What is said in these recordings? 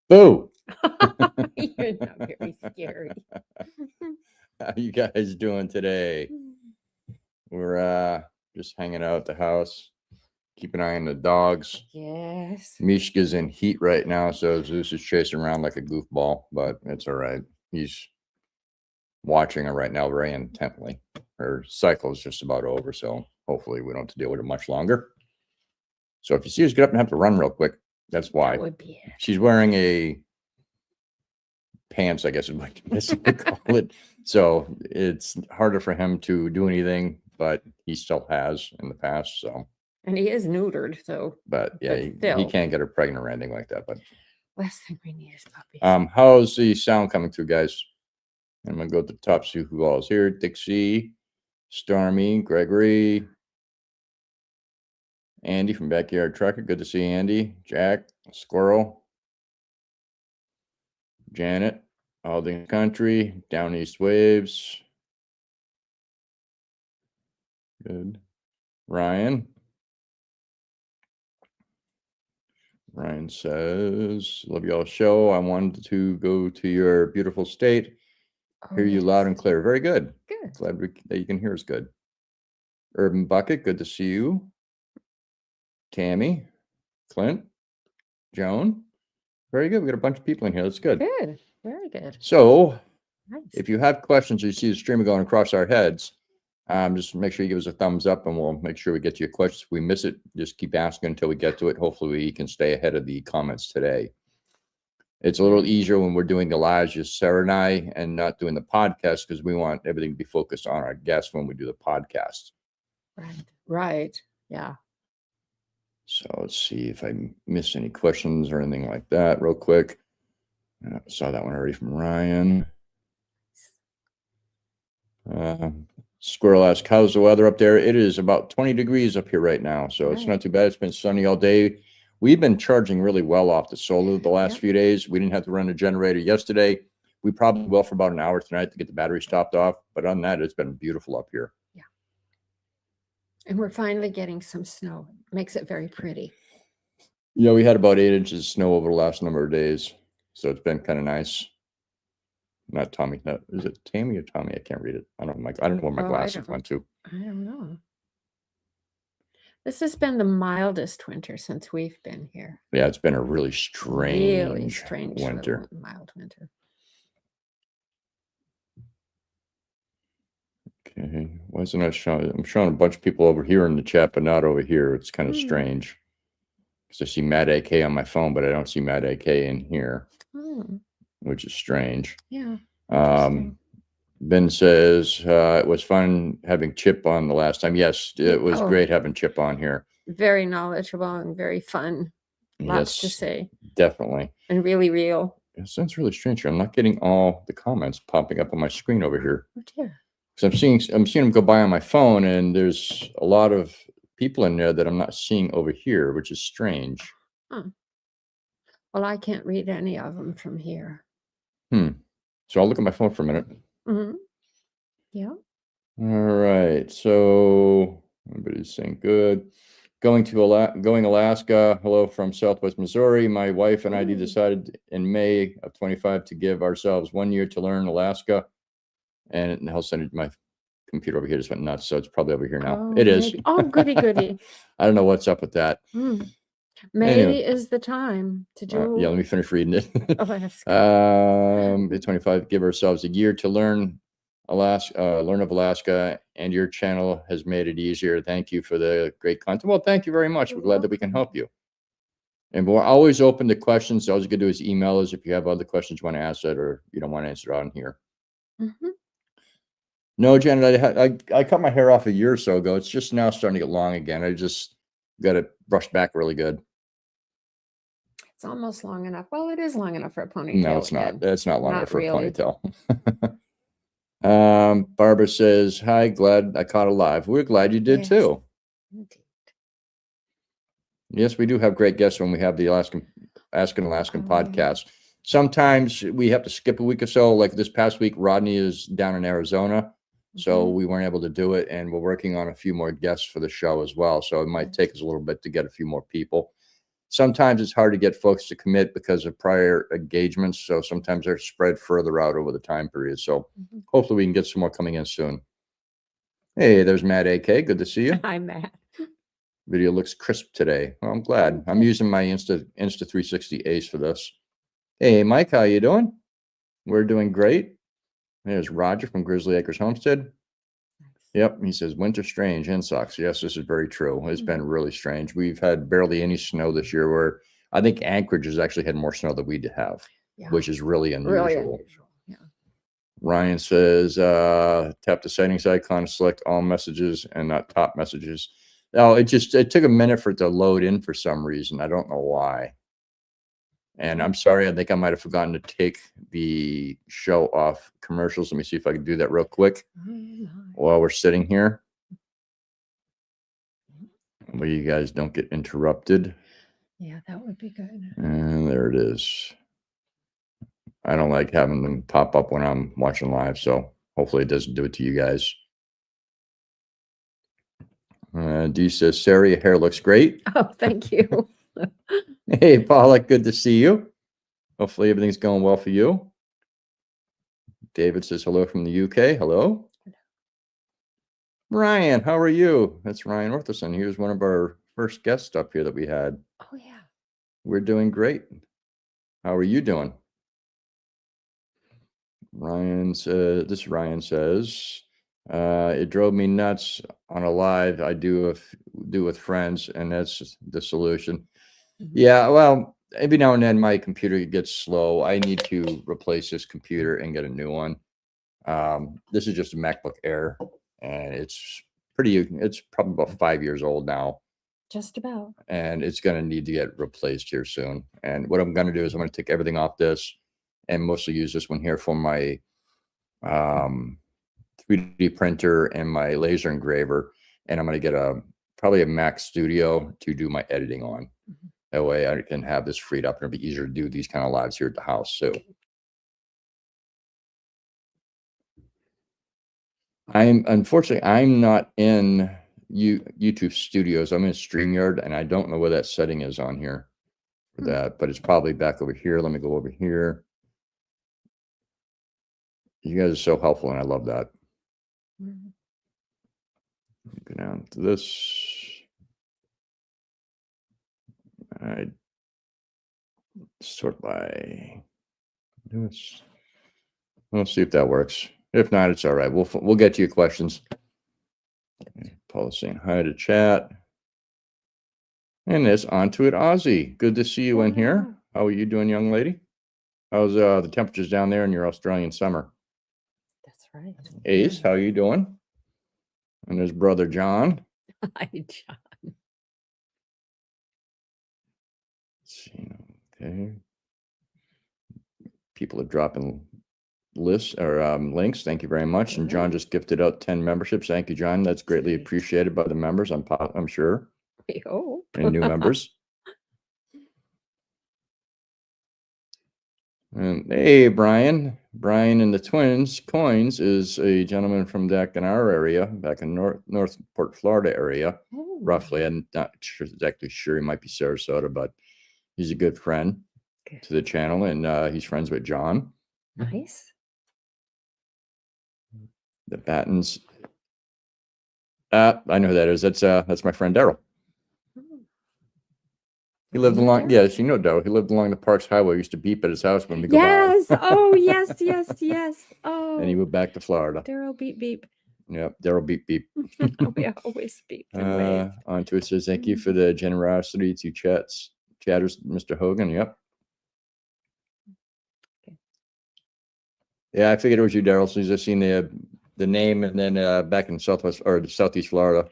Boo! You're not very scary. How you guys doing today? We're just hanging out at the house, keep an eye on the dogs. Yes. Mishka's in heat right now, so Zeus is chasing around like a goofball, but it's all right. He's watching her right now very intently. Her cycle is just about over, so hopefully we don't have to deal with it much longer. So if you see us get up and have to run real quick, that's why. That would be it. She's wearing a pants, I guess is what you call it. So it's harder for him to do anything, but he still has in the past. So, And he is neutered, so. but yeah, he still. can't get her pregnant or anything like that. But Last thing we need is puppies. how's the sound coming through, guys? I'm gonna go to the top, see who all is here. Dixie, Stormy, Gregory, Andy from Backyard Trucker. Good to see Andy. Jack, Squirrel, Janet, Alding Country, Down East Waves. Good. Ryan. Ryan says, love y'all show. I wanted to go to your beautiful state. Hear you loud and clear. Very good. Good. Glad that you can hear us good. Urban Bucket, good to see you. Tammy, Clint, Joan. Very good. We got a bunch of people in here. That's good. Good. Very good. So, Nice. if you have questions or you see the stream going across our heads, just make sure you give us a thumbs up and we'll make sure we get to your questions. If we miss it, just keep asking until we get to it. Hopefully we can stay ahead of the comments today. It's a little easier when we're doing the lives, just Sarah and I, and not doing the podcast because we want everything to be focused on our guests when we do the podcast. Right. Yeah. So let's see if I miss any questions or anything like that real quick. I saw that one already from Ryan. Squirrel asked, how's the weather up there? It is about 20 degrees up here right now, so it's not too bad. It's been sunny all day. We've been charging really well off the solar the last few days. We didn't have to run a generator yesterday. We probably will for about an hour tonight to get the battery topped off. But on that, it's been beautiful up here. Yeah. And we're finally getting some snow. It makes it very pretty. Yeah, we had about 8 inches of snow over the last number of days. So it's been kind of nice. Not Tommy. No, is it Tammy or Tommy? I can't read it. I don't know where my glasses went to. I don't know. This has been the mildest winter since we've been here. Yeah, it's been a really strange winter. Mild winter. Okay. Why isn't I showing? I'm showing a bunch of people over here in the chat, but not over here. It's kind of strange. Because I see Matt AK on my phone, but I don't see Matt AK in here. Which is strange. Yeah. Ben says it was fun having Chip on the last time. Yes, it was great having Chip on here. Very knowledgeable and very fun. Lots to say. Definitely. And really real. It sounds really strange here. I'm not getting all the comments popping up on my screen over here. Oh dear. Because I'm seeing them go by on my phone, and there's a lot of people in there that I'm not seeing over here, which is strange. Huh. Well, I can't read any of them from here. So I'll look at my phone for a minute. Yeah. All right. So everybody's saying good. Going Alaska. Hello from Southwest Missouri. My wife and I decided in May of 25 to give ourselves 1 year to learn Alaska. And I'll send it. My computer over here just went nuts, so it's probably over here now. It is. Maybe. Oh, goody. I don't know what's up with that. May is the time to do. Yeah, let me finish reading it. Alaska. 25, give ourselves a year to learn learn of Alaska, and your channel has made it easier. Thank you for the great content. Well, thank you very much. We're glad that we can help you. And we're always open to questions. All you can do is email us if you have other questions you want to ask that or you don't want to answer on here. No, Janet, I cut my hair off a year or so ago. It's just now starting to get long again. I just got it brushed back really good. It's almost long enough. Well, it is long enough for a ponytail. No, it's not. It's not long enough for a ponytail. Barbara says, hi, glad I caught it live. We're glad you did too. Indeed. Yes, we do have great guests when we have the Ask an Alaskan podcast. Sometimes we have to skip a week or so. Like this past week, Rodney is down in Arizona. So we weren't able to do it. And we're working on a few more guests for the show as well. So it might take us a little bit to get a few more people. sometimes it's hard to get folks to commit because of prior engagements. So sometimes they're spread further out over the time period. So hopefully we can get some more coming in soon. Hey, there's Matt AK. Good to see you. Hi, Matt. Video looks crisp today. Well, I'm glad. I'm using my Insta 360 Ace for this. Hey, Mike, how you doing? We're doing great. There's Roger from Grizzly Acres Homestead. Yep, he says winter strange and sucks. Yes, this is very true. It's been really strange. We've had barely any snow this year. Where I think Anchorage has actually had more snow than we have, which is really unusual. Really unusual. Yeah. Ryan says, tap the settings icon, select all messages and not top messages. No, it took a minute for it to load in for some reason. I don't know why. And I'm sorry, I think I might have forgotten to take the show off commercials. Let me see if I can do that real quick while we're sitting here. Where you guys don't get interrupted. Yeah, that would be good. And there it is. I don't like having them pop up when I'm watching live, so hopefully it doesn't do it to you guys. Dee says, Sarah, your hair looks great. Oh, thank you. Hey, Paula, good to see you. Hopefully everything's going well for you. David says hello from the UK. Hello. Ryan, how are you? That's Ryan Ortherson. He was one of our first guests up here that we had. Oh, yeah. We're doing great. How are you doing? Ryan says, it drove me nuts on a live I do with friends, and that's the solution. Yeah, well, every now and then my computer gets slow. I need to replace this computer and get a new one. This is just a MacBook Air, and it's probably about 5 years old now. Just about. And it's going to need to get replaced here soon. And what I'm going to do is I'm going to take everything off this and mostly use this one here for my 3D printer and my laser engraver. And I'm going to get probably a Mac Studio to do my editing on. That way I can have this freed up and it'll be easier to do these kind of lives here at the house. So unfortunately, I'm not in YouTube Studios. I'm in StreamYard, and I don't know where that setting is on here for that, but it's probably back over here. Let me go over here. You guys are so helpful, and I love that. Go down to this. I sort by this. Let's see if that works. If not, it's all right. We'll get to your questions. Paul saying hi to chat. And there's onto it, Ozzy. Good to see you in here. How are you doing, young lady? How's the temperatures down there in your Australian summer? That's right. Ace, how are you doing? And there's brother John. Hi, John. Okay. People are dropping lists or links. Thank you very much. And John just gifted out 10 memberships. Thank you, John. That's greatly appreciated by the members. I'm sure. We hope. And new members. And hey, Brian and the twins coins is a gentleman from back in our area, back in Northport, Florida area, roughly. I'm not exactly sure. He might be Sarasota, but he's a good friend to the channel, and he's friends with John. Nice. The Battens. I know who that is. That's my friend Daryl. He lived along, yes, you know Daryl. He lived along the Parks Highway. We used to beep at his house when we go by. Yes. Oh, yes. Oh. And he went back to Florida. Daryl beep beep. Yep, Daryl beep beep. We always beep and wave. Onto it says, thank you for the generosity to chatters, Mr. Hogan. Yep. Okay. Yeah, I figured it was you, Daryl, since I've seen the name, and then back in Southeast Florida.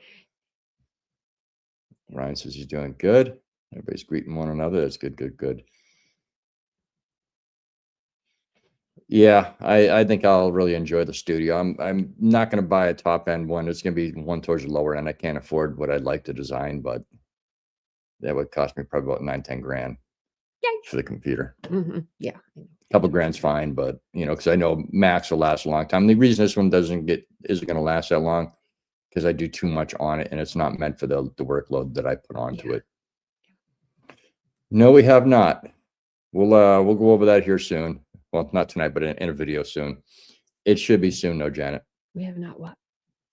Ryan says he's doing good. Everybody's greeting one another. That's good. Yeah, I think I'll really enjoy the studio. I'm not going to buy a top end one. It's going to be one towards the lower end. I can't afford what I'd like to design, but that would cost me probably about $9-10 grand for the computer. Yeah, a couple grand's fine, but because I know Macs will last a long time. The reason this one isn't going to last that long because I do too much on it, and it's not meant for the workload that I put onto it. No, we have not. We'll go over that here soon. Well, not tonight, but in a video soon. It should be soon, though, Janet. We have not what?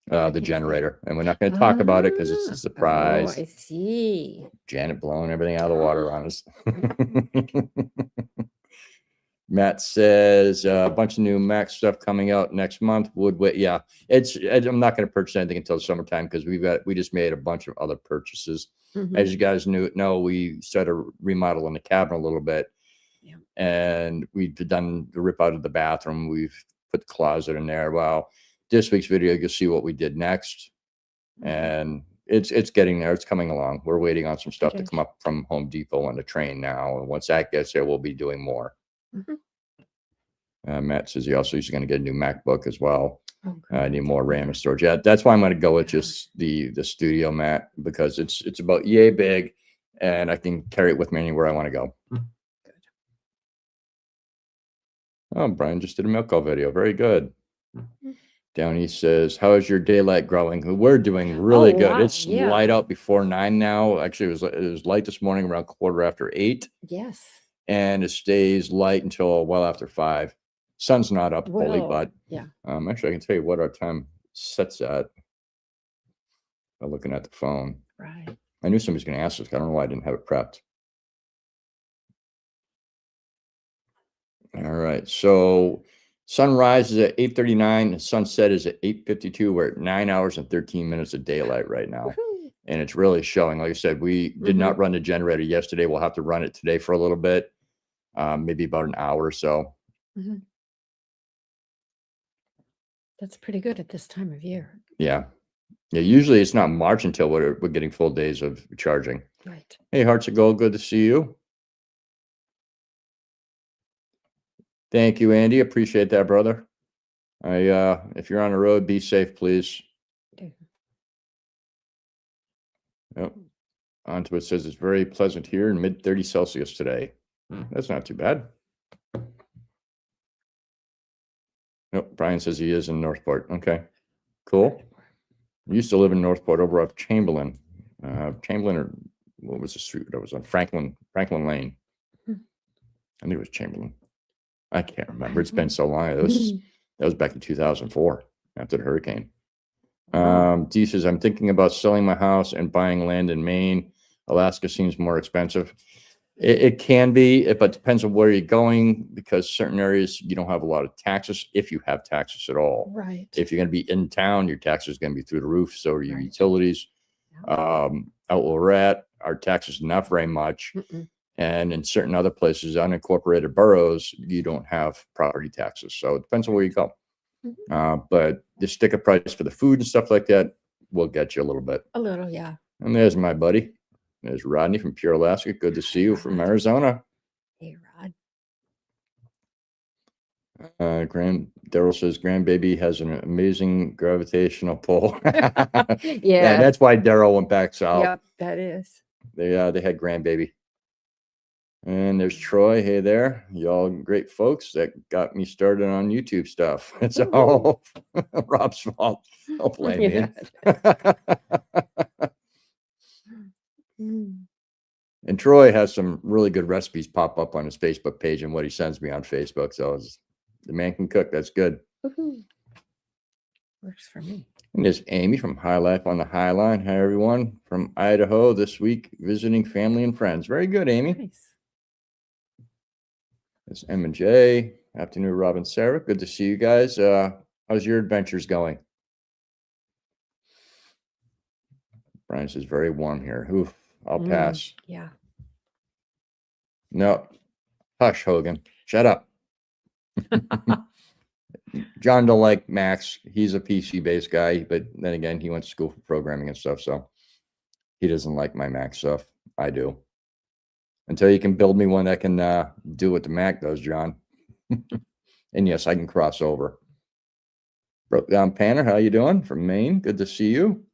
The generator, and we're not going to talk about it because it's a surprise. Oh, I see. Janet blowing everything out of the water on us. Matt says a bunch of new Mac stuff coming out next month. Yeah, I'm not going to purchase anything until summertime because we just made a bunch of other purchases. As you guys know, we started remodeling the cabin a little bit, and we've done the rip out of the bathroom. We've put the closet in there. Well, this week's video, you'll see what we did next, and it's getting there. It's coming along. We're waiting on some stuff to come up from Home Depot on the train now, and once that gets there, we'll be doing more. Matt says he's going to get a new MacBook as well. I need more RAM and storage. Yeah, that's why I'm going to go with just the studio, Matt, because it's about yay big, and I can carry it with me anywhere I want to go. Good. Oh, Brian just did a milk call video. Very good. Downey says, "How is your daylight growing?" We're doing really good. Wow. It's light out before 9 now. Actually, it was light this morning around 7:15. Yes. And it stays light until well after 5. Sun's not up fully, but actually I can tell you what our time sets at by looking at the phone. Right. I knew somebody's going to ask this. I don't know why I didn't have it prepped. All right. So sunrise is at 8:39. Sunset is at 8:52. We're at 9 hours and 13 minutes of daylight right now. And it's really showing. Like I said, we did not run the generator yesterday. We'll have to run it today for a little bit, maybe about an hour or so. That's pretty good at this time of year. Yeah. Usually it's not March until we're getting full days of charging. Right. Hey, Hearts of Gold, good to see you. Thank you, Andy. Appreciate that, brother. If you're on the road, be safe, please. Yep. Onto it says it's very pleasant here in mid-30 Celsius today. That's not too bad. Nope. Brian says he is in Northport. Okay, cool. I used to live in Northport over off Chamberlain. Chamberlain, or what was the street that was on? Franklin Lane. I think it was Chamberlain. I can't remember. It's been so long. That was back in 2004 after the hurricane. Dee says, I'm thinking about selling my house and buying land in Maine. Alaska seems more expensive. It can be, but depends on where you're going, because certain areas you don't have a lot of taxes, if you have taxes at all. Right. If you're going to be in town, your taxes are going to be through the roof. So are your utilities. Out where we're at, our taxes not very much. And in certain other places, unincorporated boroughs, you don't have property taxes. So it depends on where you go. But the sticker price for the food and stuff like that will get you a little bit. A little, yeah. And there's my buddy. There's Rodney from Pure Alaska. Good to see you from Arizona. Hey, Rod. Daryl says grandbaby has an amazing gravitational pull. Yeah, that's why Daryl went back south. Yep, that is. They had grandbaby. And there's Troy. Hey there. Y'all great folks that got me started on YouTube stuff. It's all Rob's fault. Don't blame me. And Troy has some really good recipes pop up on his Facebook page and what he sends me on Facebook. So the man can cook. That's good. Works for me. And there's Amy from High Life on the High Line. Hi, everyone. From Idaho this week, visiting family and friends. Very good, Amy. Nice. It's M and J. Afternoon, Rob and Sarah. Good to see you guys. How's your adventures going? Brian says very warm here. Oof, I'll pass. Yeah. No. Hush, Hogan. Shut up. John don't like Macs. He's a PC-based guy, but then again, he went to school for programming and stuff, so he doesn't like my Mac stuff. I do. Until you can build me one that can do what the Mac does, John. And yes, I can cross over. Broke Down Panner, how you doing? From Maine. Good to see you.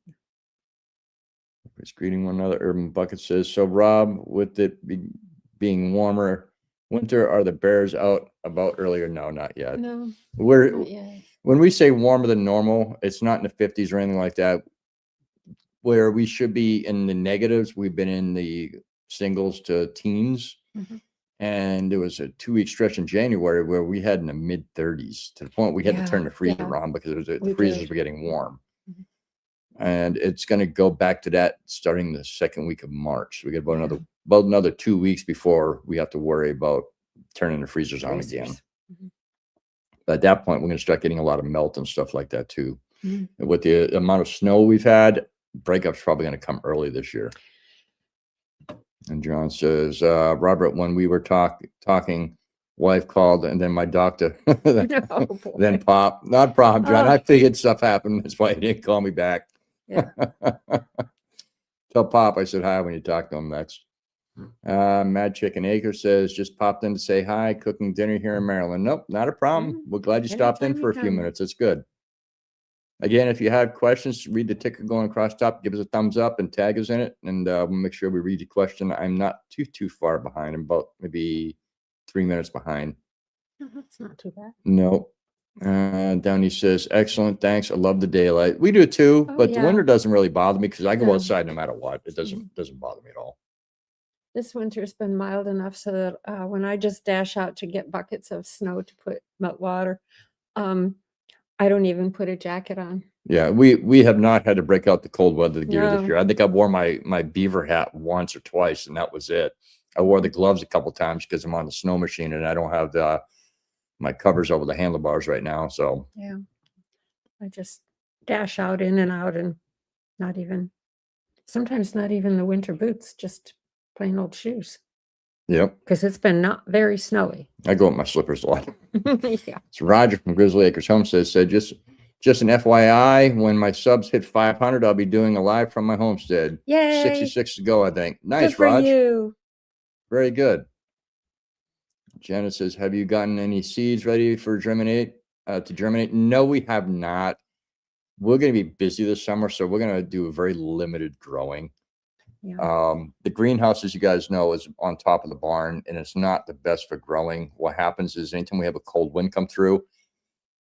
Just greeting one another. Urban Bucket says, so Rob, with it being warmer winter, are the bears out about earlier? No, not yet. No, not yet. When we say warmer than normal, it's not in the 50s or anything like that. Where we should be in the negatives, we've been in the singles to teens. Mhm. And there was a 2-week stretch in January where we had in the mid 30s to the point we had to turn the freezer on because the we freezers did. were getting warm. Mhm. And it's going to go back to that starting the second week of March. We got about Yeah. another 2 weeks before we have to worry about turning the freezers on again. Mhm. But at that point, we're going to start getting a lot of melt and stuff like that too. Mhm. And with the amount of snow we've had, breakup's probably going to come early this year. And John says, Robert, when we were talking, wife called, and then my doctor, then Pop. Not a problem, John. I figured stuff happened. That's why he didn't call me back. Yeah. Tell Pop I said hi when you talk to him next. Mad Chicken Acre says, just popped in to say hi, cooking dinner here in Maryland. Nope, not a problem. We're glad you stopped in for a few minutes. It's good. Again, if you have questions, read the ticker going across top, give us a thumbs up and tag us in it, and we'll make sure we read the question. I'm not too far behind. I'm about maybe 3 minutes behind. That's not too bad. No. Downey says, excellent, thanks. I love the daylight. We do too, but the winter doesn't really bother me because I go outside no matter what. It doesn't bother me at all. This winter's been mild enough so that when I just dash out to get buckets of snow to put melt water, I don't even put a jacket on. Yeah, we have not had to break out the cold weather gear this No. year. I think I wore my beaver hat once or twice, and that was it. I wore the gloves a couple times because I'm on the snow machine and I don't have my covers over the handlebars right now. So yeah, I just dash out in and out, and sometimes not even the winter boots, just plain old shoes. Yep. Because it's been not very snowy. I go with my slippers a lot. Yeah. So Roger from Grizzly Acres Homestead said, just an FYI, when my subs hit 500, I'll be doing a live from my homestead. Yay! 66 to go, I think. Nice, good for Raj. you. Very good. Janet says, have you gotten any seeds ready for to germinate? No, we have not. We're going to be busy this summer, so we're going to do a very limited growing. Yeah. The greenhouse, as you guys know, is on top of the barn, and it's not the best for growing. What happens is anytime we have a cold wind come through,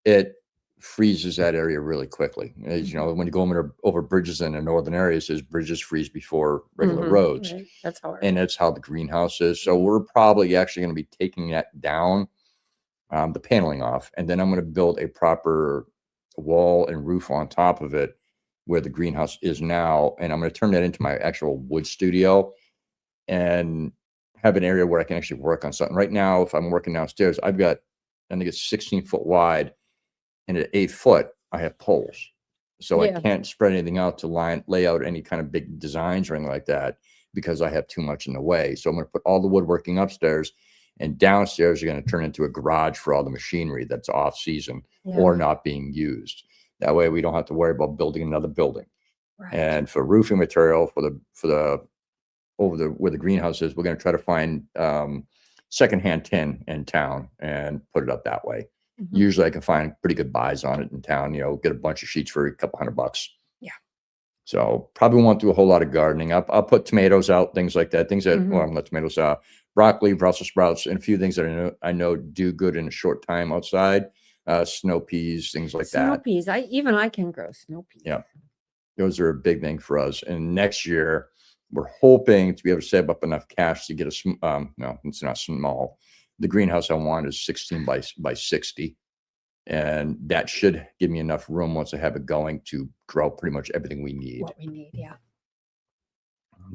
it freezes that area really quickly. As you know, when you go over bridges in the northern areas, bridges freeze before regular roads. Right. That's hard. And that's how the greenhouse is. So we're probably actually going to be taking that down, the paneling off, and then I'm going to build a proper wall and roof on top of it where the greenhouse is now. And I'm going to turn that into my actual wood studio and have an area where I can actually work on something. Right now, if I'm working downstairs, I've got, I think it's 16 foot wide, and at 8 foot, I have poles. So I can't spread anything out to lay out any kind of big designs or anything like that because I have too much in the way. So I'm going to put all the woodworking upstairs, and downstairs are going to turn into a garage for all the machinery that's off season or not being used. That way we don't have to worry about building another building. Right. And for roofing material where the greenhouse is, we're going to try to find secondhand tin in town and put it up that way. Usually I can find pretty good buys on it in town, get a bunch of sheets for a couple $100. Yeah. So probably won't do a whole lot of gardening. I'll put tomatoes out, things like that, well, not tomatoes, broccoli, Brussels sprouts, and a few things that I know do good in a short time outside. Snow peas, things like that. Snow peas. I can grow snow peas. Yeah. Those are a big thing for us. And next year we're hoping to be able to save up enough cash to get no, it's not small. The greenhouse I want is 16 by 60. And that should give me enough room once I have it going to grow pretty much everything we need. What we need, yeah.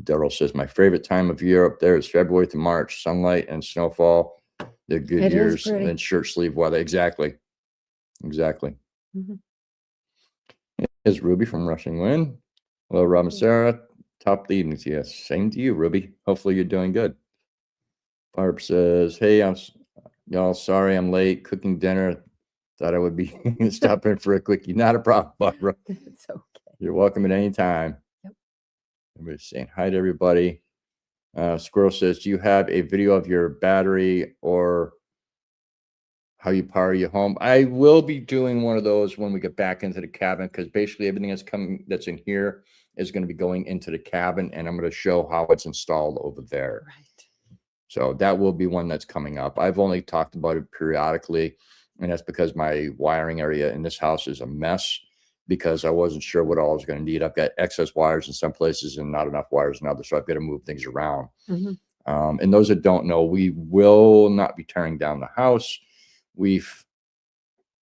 Daryl says, my favorite time of year up there is February to March, sunlight and snowfall. They're good years. And then shirt sleeve weather. Exactly. Here's Ruby from Rushing Wind. Hello, Rob and Sarah. Top of the evening to you. Same to you, Ruby. Hopefully you're doing good. Barb says, hey, y'all, sorry I'm late cooking dinner. Thought I would be stopping for a quickie. Not a problem, Barbara. It's okay. You're welcome at any time. Yep. Everybody's saying hi to everybody. Squirrel says, do you have a video of your battery or how you power your home? I will be doing one of those when we get back into the cabin, because basically everything that's in here is going to be going into the cabin, and I'm going to show how it's installed over there. Right. So that will be one that's coming up. I've only talked about it periodically, and that's because my wiring area in this house is a mess. because I wasn't sure what all I was going to need. I've got excess wires in some places and not enough wires in others, so I've got to move things around. And those that don't know, we will not be tearing down the house.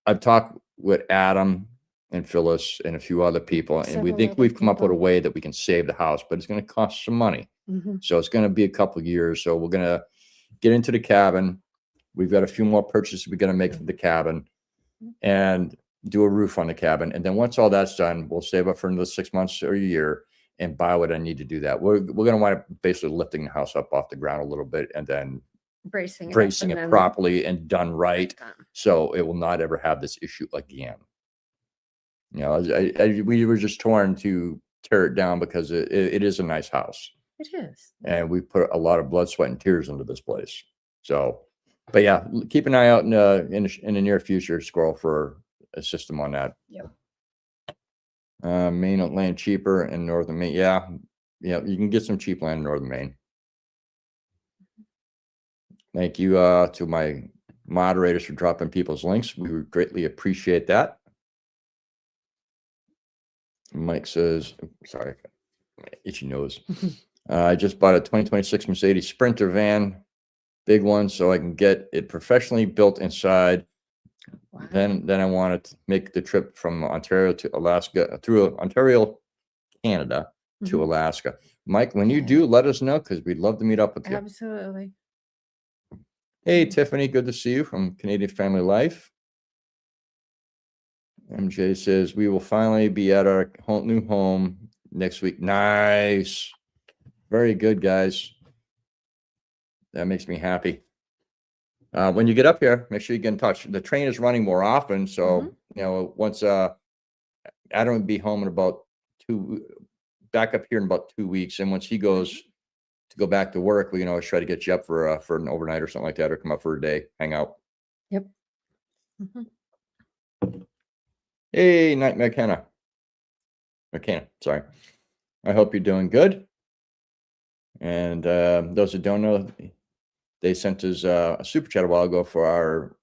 I've talked with Adam and Phyllis and a few other people, and we think we've come up with a way that we can save the house, but it's going to cost some money. So it's going to be a couple of years. So we're going to get into the cabin. We've got a few more purchases we're going to make for the cabin and do a roof on the cabin. And then once all that's done, we'll save up for another 6 months or a year and buy what I need to do that. We're going to wind up basically lifting the house up off the ground a little bit and then bracing it properly and done right. So it will not ever have this issue again. You know, we were just torn to tear it down because it is a nice house. It is. And we put a lot of blood, sweat, and tears into this place. So, but yeah, keep an eye out in the near future, Squirrel, for a system on that. Yep. Maine land cheaper in northern Maine. Yeah, you can get some cheap land in northern Maine. Thank you to my moderators for dropping people's links. We would greatly appreciate that. Mike says, sorry, itchy nose. I just bought a 2026 Mercedes Sprinter van, big one, so I can get it professionally built inside. Wow. Then I want to make the trip from Ontario to Alaska, through Ontario, Canada, to Alaska. Mike, when you do, let us know, because we'd love to meet up with you. Absolutely. Hey, Tiffany, good to see you from Canadian Family Life. MJ says, we will finally be at our new home next week. Nice. Very good, guys. That makes me happy. When you get up here, make sure you get in touch. The train is running more often. So, you know, once Adam will be home in about back up here in about 2 weeks. And once he goes to go back to work, we can always try to get you up for an overnight or something like that, or come up for a day, hang out. Yep. Hey, Night McKenna, sorry. I hope you're doing good. And those that don't know, they sent us a super chat a while ago for our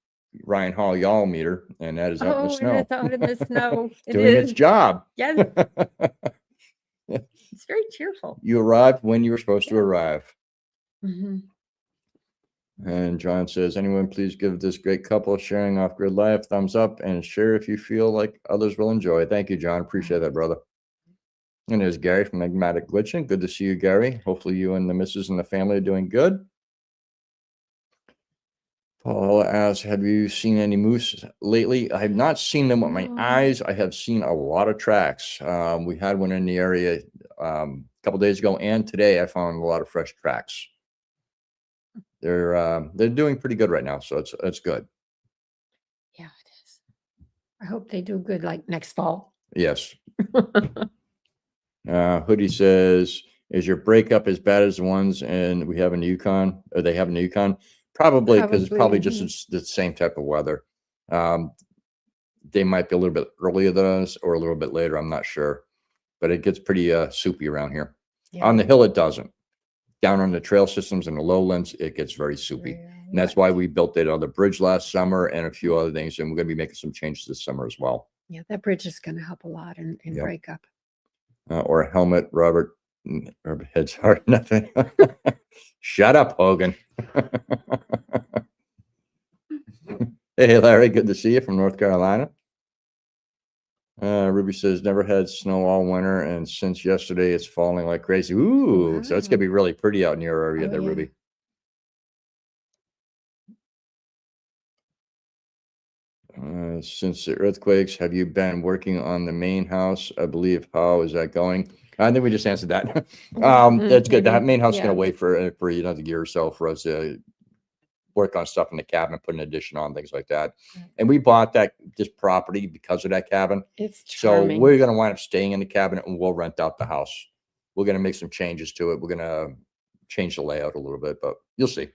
Ryan Hall Y'all meter, and that is out in the snow. It's out in the snow. Doing its job. Yes. It's very cheerful. You arrived when you were supposed to arrive. And John says, anyone please give this great couple sharing off-grid life thumbs up and share if you feel like others will enjoy. Thank you, John. Appreciate that, brother. And there's Gary from Magmatic Glitching. Good to see you, Gary. Hopefully you and the missus and the family are doing good. Paul asks, have you seen any moose lately? I have not seen them with my eyes. I have seen a lot of tracks. We had one in the area a couple days ago, and today I found a lot of fresh tracks. They're doing pretty good right now, so it's good. Yeah, it is. I hope they do good like next fall. Yes. Hoodie says, is your breakup as bad as the ones and we have in the Yukon, or they have in the Yukon? Probably, because it's probably just the same type of weather. They might be a little bit earlier than us or a little bit later. I'm not sure, but it gets pretty soupy around here. Yeah. On the hill, it doesn't. Down on the trail systems and the lowlands, it gets very soupy. Yeah, and that's why we built that other bridge last summer and a few other things. And we're going to be making some changes this summer as well. Yeah, that bridge is going to help a lot in breakup. Or a helmet, Robert. Head's hard, nothing. Shut up, Hogan. Hey, Larry, good to see you from North Carolina. Ruby says, never had snow all winter, and since yesterday, it's falling like crazy. Ooh, wow. So it's going to be really pretty out in your area there, Ruby. Since the earthquakes, have you been working on the main house? I believe. How is that going? I think we just answered that. That's good. That main house is going to wait for another year or so for us to work on stuff in the cabin, put an addition on, things like that. And we bought this property because of that cabin. It's charming. So we're going to wind up staying in the cabin and we'll rent out the house. We're going to make some changes to it. We're going to change the layout a little bit, but you'll see.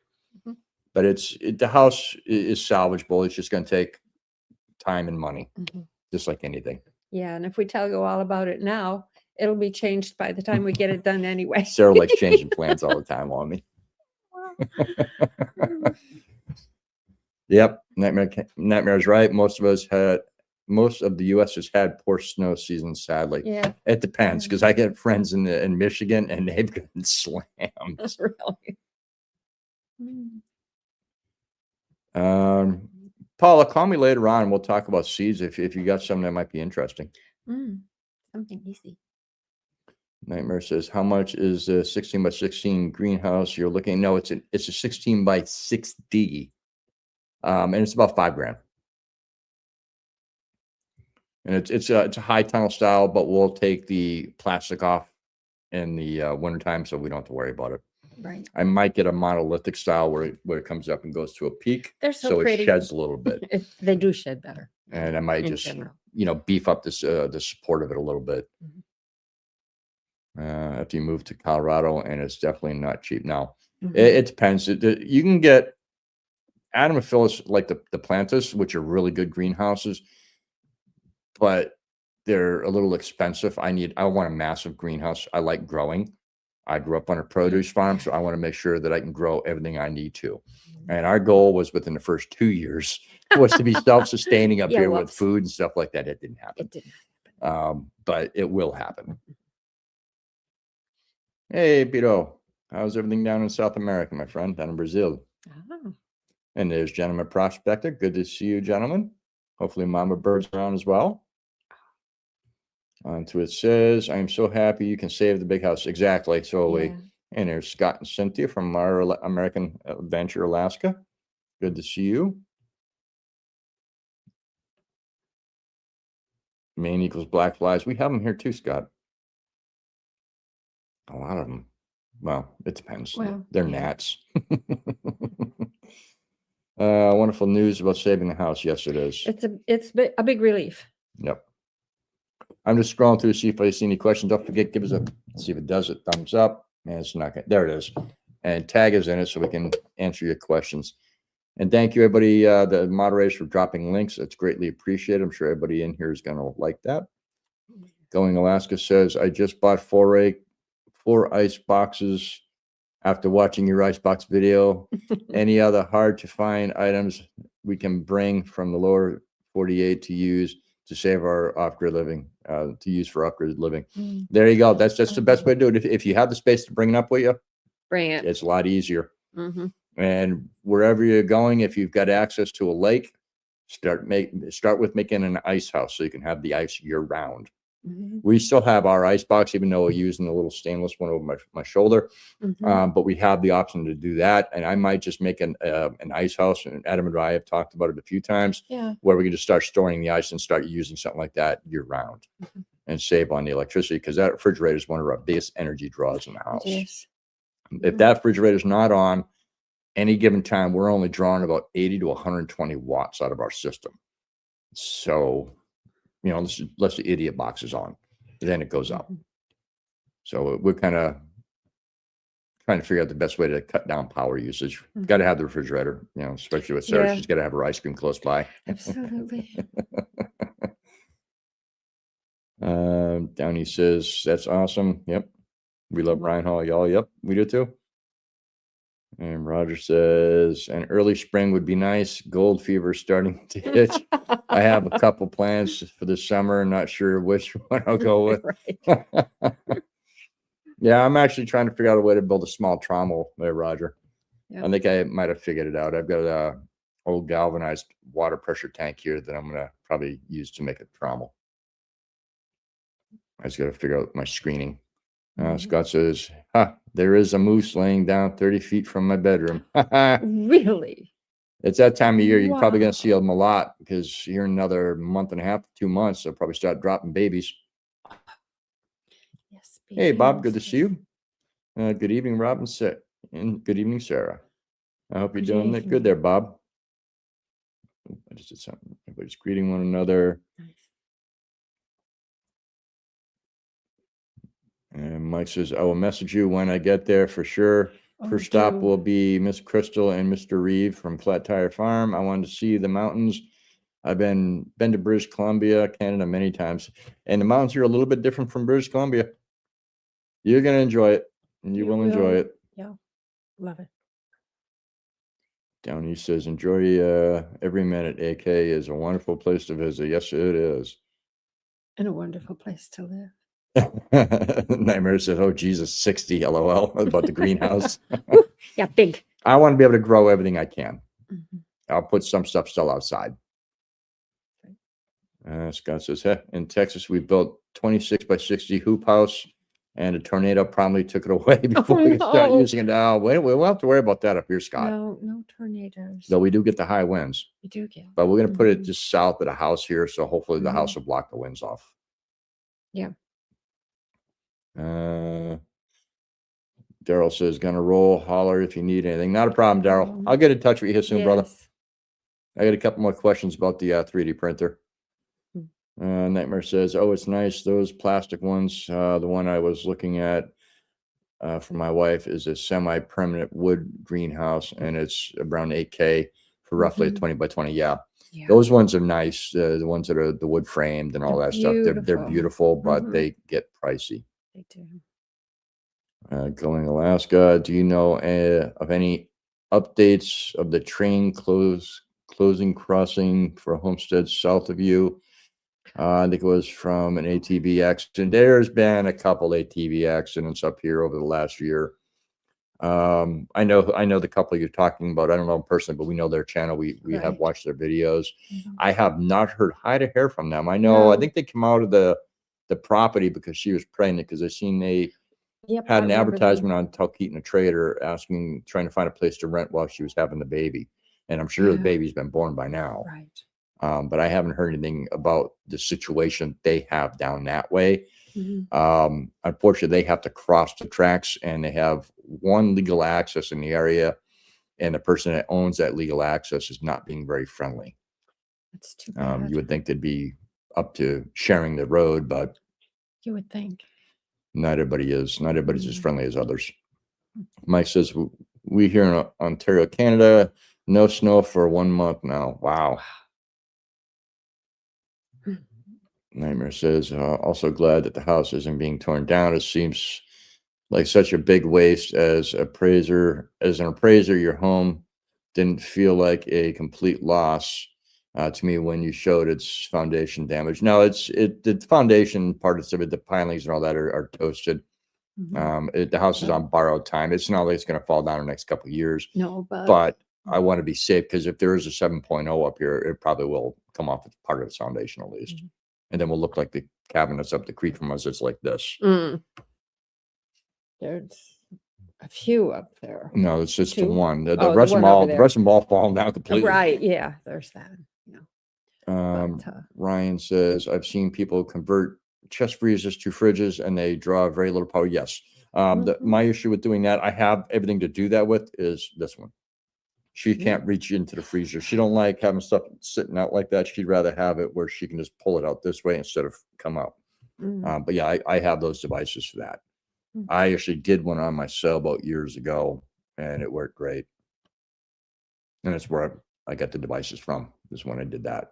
But the house is salvageable. It's just going to take time and money, just like anything. Yeah, and if we tell you all about it now, it'll be changed by the time we get it done anyway. Sarah likes changing plans all the time on me. Yep, Nightmare's right. Most most of the U.S. has had poor snow season, sadly. Yeah. It depends, because I get friends in Michigan, and they've gotten slammed. Really. Mm. Paula, call me later on, and we'll talk about seeds if you got something that might be interesting. Something easy. Nightmare says, how much is a 16 by 16 greenhouse you're looking? No, it's a 16 by 6D. And it's about $5,000. And it's a high tunnel style, but we'll take the plastic off in the wintertime, so we don't have to worry about it. Right. I might get a monolithic style where it comes up and goes to a peak. They're so pretty. It sheds a little bit. They do shed better. And I might just, general. Beef up the support of it a little bit. After you move to Colorado, and it's definitely not cheap. Now, it depends. You can get Adam and Phyllis, like the Plantas, which are really good greenhouses, but they're a little expensive. I want a massive greenhouse. I like growing. I grew up on a produce farm, so I want to make sure that I can grow everything I need to. And our goal was within the first 2 years was to be self-sustaining up here with food and stuff like that. It didn't happen. But it will happen. Hey, Pito, how's everything down in South America, my friend, down in Brazil? And there's Gentleman Prospector. Good to see you, gentlemen. Hopefully Mama Bird's around as well. On to it says, I am so happy you can save the big house. Exactly. So and there's Scott and Cynthia from our American Adventure, Alaska. Good to see you. Maine equals black flies. We have them here too, Scott. A lot of them. Well, it depends. Well, they're gnats. Wonderful news about saving the house. Yes, it is. It's a big relief. Yep. I'm just scrolling through to see if I see any questions. Don't forget, give us see if it does it. Thumbs up. And it's not gonna, there it is. And tag us in it so we can answer your questions. And thank you, everybody, the moderators, for dropping links. It's greatly appreciated. I'm sure everybody in here is going to like that. Going Alaska says, I just bought 4 ice boxes after watching your icebox video. Any other hard to find items we can bring from the lower 48 to use to save our off-grid living, to use for off-grid living? There you go. That's the best way to do it. If you have the space to bring it up with you, bring it. It's a lot easier. And wherever you're going, if you've got access to a lake, start with making an ice house so you can have the ice year round. We still have our ice box, even though we're using the little stainless one over my shoulder. But we have the option to do that. And I might just make an ice house. And Adam and I have talked about it a few times, where we can just start storing the ice and start using something like that year round and save on the electricity, because that refrigerator is one of our biggest energy draws in the house. If that refrigerator is not on any given time, we're only drawing about 80 to 120 watts out of our system. So, unless the idiot box is on, then it goes up. So we're kind of trying to figure out the best way to cut down power usage. Got to have the refrigerator, especially with Sarah. She's got to have her ice cream close by. Absolutely. Downey says, that's awesome. Yep. We love Ryan Hall. Y'all. Yep. We do too. And Roger says, an early spring would be nice. Gold fever starting to hit. I have a couple plans for this summer. Not sure which one I'll go with. Yeah, I'm actually trying to figure out a way to build a small trommel there, Roger. I think I might have figured it out. I've got a old galvanized water pressure tank here that I'm going to probably use to make a trommel. I just got to figure out my screening. Scott says, there is a moose laying down 30 feet from my bedroom. Really? It's that time of year. You're probably going to see them a lot, because here in another month and a half, 2 months, they'll probably start dropping babies. Yes. Hey, Bob, good to see you. Good evening, Rob, and good evening, Sarah. I hope you're doing good there, Bob. I just did something. Everybody's greeting one another. And Mike says, I will message you when I get there for sure. First stop will be Miss Crystal and Mr. Reeve from Flat Tire Farm. I wanted to see the mountains. I've been to British Columbia, Canada many times. And the mountains are a little bit different from British Columbia. You're going to enjoy it. And you will enjoy it. Yeah. Love it. Downey says, enjoy every minute. AK is a wonderful place to visit. Yes, it is. And a wonderful place to live. Nightmare says, oh, Jesus, 60, LOL, about the greenhouse. Yeah, big. I want to be able to grow everything I can. Mhm. I'll put some stuff still outside. Scott says, hey, in Texas, we built 26 by 60 hoop house, and a tornado promptly took it away before we could start no. using it. Now, we won't have to worry about that up here, Scott. No tornadoes. Though we do get the high winds. We do get. But we're going to put it just south of the house here, so hopefully the Mhm. house will block the winds off. Yeah. Daryl says, gonna roll, holler if you need anything. Not a problem, Daryl. I'll get in touch with you here soon, brother. Yes. I got a couple more questions about the 3D printer. Nightmare says, oh, it's nice. Those plastic ones, the one I was looking at for my wife is a semi-permanent wood greenhouse, and it's around 8K for roughly a 20 by 20. Yeah. Those ones are nice. The ones that are the wood framed and all that stuff. They're beautiful, but they get pricey. They do. Going Alaska, do you know of any updates of the train closing crossing for Homestead south of you? I think it was from an ATV accident. There's been a couple ATV accidents up here over the last year. I know the couple you're talking about. I don't know them personally, but we know their channel. We have watched their videos. I have not heard hi to hair from them. I know. I think they come out of the property because she was pregnant, because I seen they had an advertisement on Talkeetna Trader trying to find a place to rent while she was having the baby. And I'm sure the baby's been born by now. Right. But I haven't heard anything about the situation they have down that way. Unfortunately, they have to cross the tracks, and they have one legal access in the area, and the person that owns that legal access is not being very friendly. That's too bad. You would think they'd be up to sharing the road, but you would think. Not everybody is. Not everybody's as friendly as others. Mike says, we here in Ontario, Canada, no snow for 1 month now. Wow. Nightmare says, also glad that the house isn't being torn down. It seems like such a big waste as an appraiser, your home didn't feel like a complete loss to me when you showed its foundation damage. No, the foundation part of it, the pilings and all that are toasted. The house is on borrowed time. It's not like it's going to fall down in the next couple of years. No, but I want to be safe, because if there is a 7.0 up here, it probably will come off as part of its foundation at least. And then we'll look like the cabin that's up the creek from us. It's like this. There's a few up there. No, it's just the one. The Oh, rest of the them one all, over the there. rest of them all fallen down completely. Right. Yeah, there's that. Ryan says, I've seen people convert chest freezers to fridges, and they draw very little power. Yes. My issue with doing that, I have everything to do that with, is this one. She can't reach into the freezer. She don't like having stuff sitting out like that. She'd rather have it where she can just pull it out this way instead of come out. But yeah, I have those devices for that. I actually did one on my sailboat years ago, and it worked great. And that's where I got the devices from, is when I did that.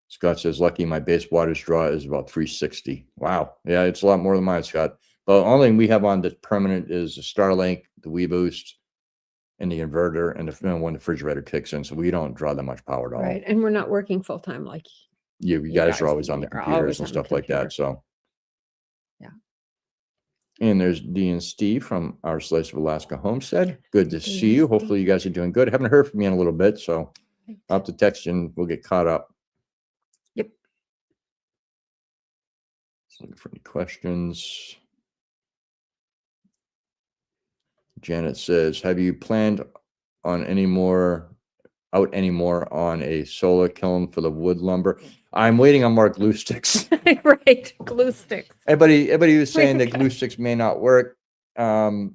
Scott says, lucky my base wattage draw is about 360. Wow. Yeah, it's a lot more than mine, Scott. But the only thing we have on that's permanent is the Starlink, the WeBoost, and the inverter, and when the refrigerator kicks in. So we don't draw that much power at all. Right. And we're not working full time like you guys are always on the computers and stuff like that. So yeah. And there's Dee and Steve from our Slice of Alaska Homestead. Good to see you. Hopefully you guys are doing good. Haven't heard from you in a little bit, so I'll have to text you and we'll get caught up. Yep. Just looking for any questions. Janet says, have you planned on any more on a solar kiln for the wood lumber? I'm waiting on more glue sticks. Right, glue sticks. Everybody was saying that glue sticks may not work, but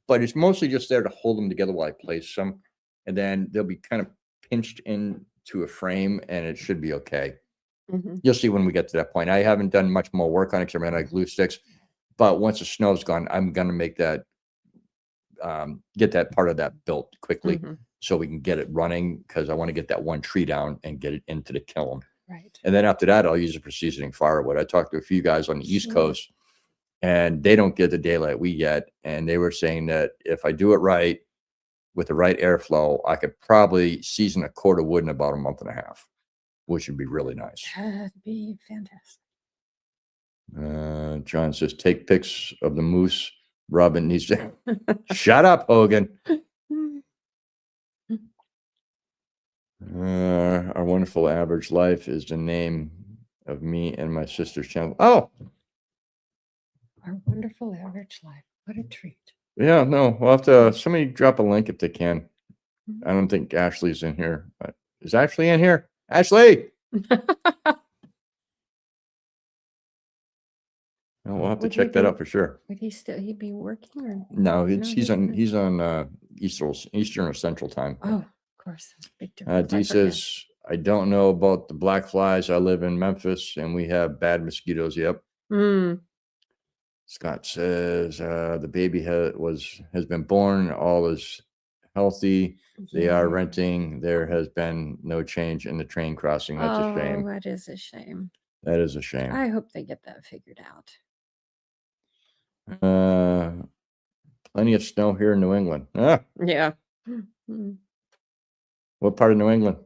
it's mostly just there to hold them together while I place them, and then they'll be kind of pinched into a frame, and it should be okay. You'll see when we get to that point. I haven't done much more work on it because I ran out of glue sticks, but once the snow's gone, I'm going to make that, get that part of that built quickly so we can get it running, because I want to get that one tree down and get it into the kiln. Right. And then after that, I'll use it for seasoning firewood. I talked to a few guys on the East Coast, and they don't get the daylight we get. And they were saying that if I do it right, with the right airflow, I could probably season a quart of wood in about a month and a half, which would be really nice. That'd be fantastic. John says, take pics of the moose. Robin needs to shut up, Hogan. Our Wonderful Average Life is the name of me and my sister's channel. Oh, Our Wonderful Average Life. What a treat. yeah, no, we'll have to, somebody drop a link if they can. I don't think Ashley's in here. Is Ashley in here? Ashley! No, we'll have to Would he check that be- out for sure. Would he'd be working or? No, he's he's not. on Eastern or Central Time. Oh, of course. That's a big difference. D I forget. says, I don't know about the black flies. I live in Memphis and we have bad mosquitoes. Yep. Mm, Scott says, the baby has been born. All is healthy. They are yeah. renting. There has been no change in the train crossing. That's a shame. That is a shame. That is a shame. I hope they get that figured out. Plenty of snow here in New England. Yeah. Mm. What part of New England?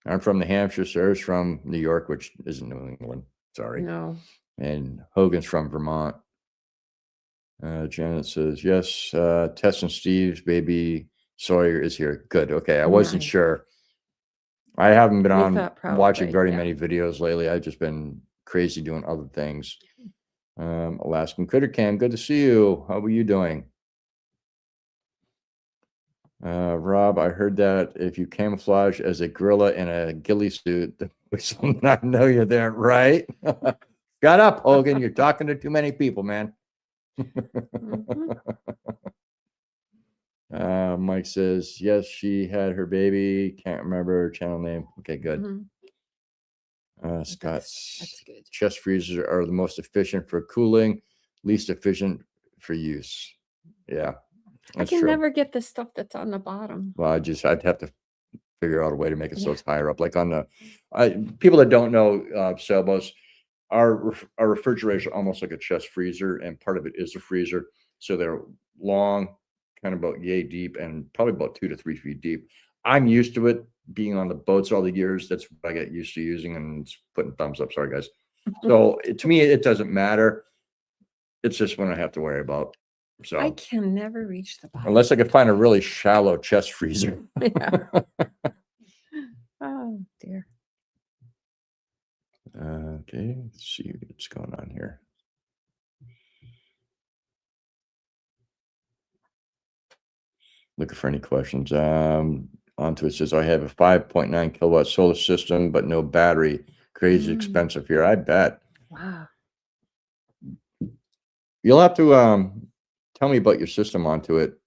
I'm from New Hampshire. Sarah's from New York, which isn't New England. Sorry. No. And Hogan's from Vermont. Janet says, yes, Tess and Steve's baby Sawyer is here. Good. Okay. I wasn't Nice. sure. I haven't been We on thought watching probably, very yeah. many videos lately. I've just been crazy doing other things. Alaskan Critter Cam, good to see you. How are you doing? Rob, I heard that if you camouflage as a gorilla in a ghillie suit, the police will not know you're there, right? Shut up, Hogan. You're talking to too many people, man. Mike says, yes, she had her baby. Can't remember her channel name. Okay, good. Mhm. Scott's That's good. chest freezers are the most efficient for cooling, least efficient for use. Yeah, I that's can true. never get the stuff that's on the bottom. Well, I'd have to figure out a way to make it so it's higher up. Like on the people that don't know sailboats, our refrigerators are almost like a chest freezer, and part of it is a freezer. So they're long, kind of about yay deep, and probably about 2 to 3 feet deep. I'm used to it being on the boats all the years. That's what I get used to using, and putting thumbs up. Sorry, guys. So to me, it doesn't matter. It's just one I have to worry about. So I can never reach the bottom. unless I can find a really shallow chest freezer. Yeah. Oh dear. Okay, let's see what's going on here. Looking for any questions. Onto it says, I have a 5.9 kilowatt solar system, but no battery. Crazy expensive here. I bet. Wow. You'll have to tell me about your system onto it,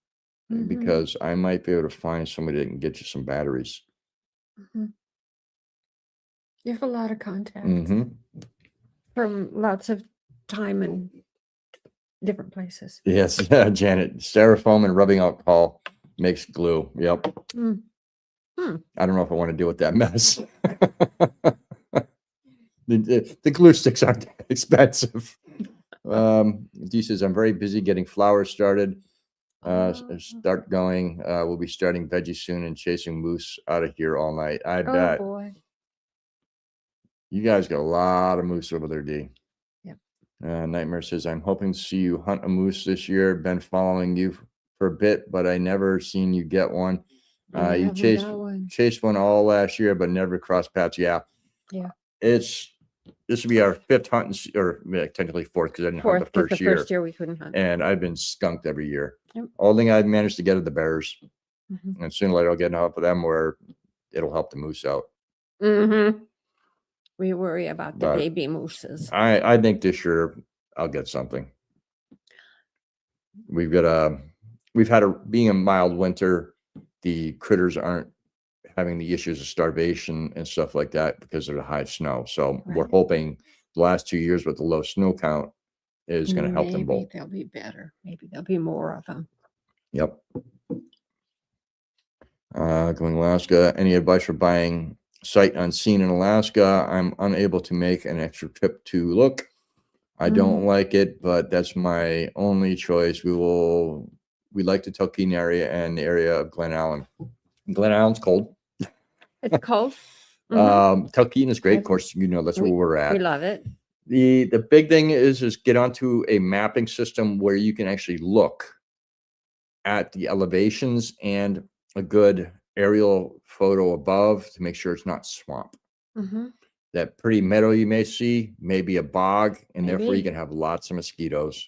Mhm. because I might be able to find somebody that can get you some batteries. Mhm. You have a lot of contacts from lots of time and different places. Yes, Janet. Styrofoam and rubbing alcohol makes glue. Yep. Mm. Hmm. I don't know if I want to deal with that mess. The glue sticks aren't that expensive. Dee says, I'm very busy getting flowers started. Start going. We'll be starting veggie soon and chasing moose out of here all night. I Oh bet. boy. You guys got a lot of moose over there, D. Yep. Nightmare says, I'm hoping to see you hunt a moose this year. Been following you for a bit, but I never seen you get one. You chased one all last year, but never crossed paths. Yeah. Yeah. This will be our 5th hunt, or technically 4th, because I didn't hunt the first year. First year we couldn't hunt. And I've been skunked every year. Yep. All thing I've managed to get are the bears. Mhm. And sooner or later I'll get enough of them where it'll help the moose out. Mm-hmm. We worry about the But baby mooses. I think this year I'll get something. We've had being a mild winter, the critters aren't having the issues of starvation and stuff like that because of the high snow. So we're hoping the last 2 years with the low snow count is going to help them both. Maybe they'll be better. Maybe there'll be more of them. Yep. Going Alaska. Any advice for buying sight unseen in Alaska? I'm unable to make an extra trip to look. I don't like it, but that's my only choice. We will we like the Talkeetna area and the area of Glen Allen. Glen Allen's cold. It's cold. Talkeetna is great. Of I've- course, you know, that's where we're We at. love it. The big thing is get onto a mapping system where you can actually look at the elevations and a good aerial photo above to make sure it's not swamp. Mhm. That pretty meadow you may see may be a bog, and therefore you Maybe. can have lots of mosquitoes.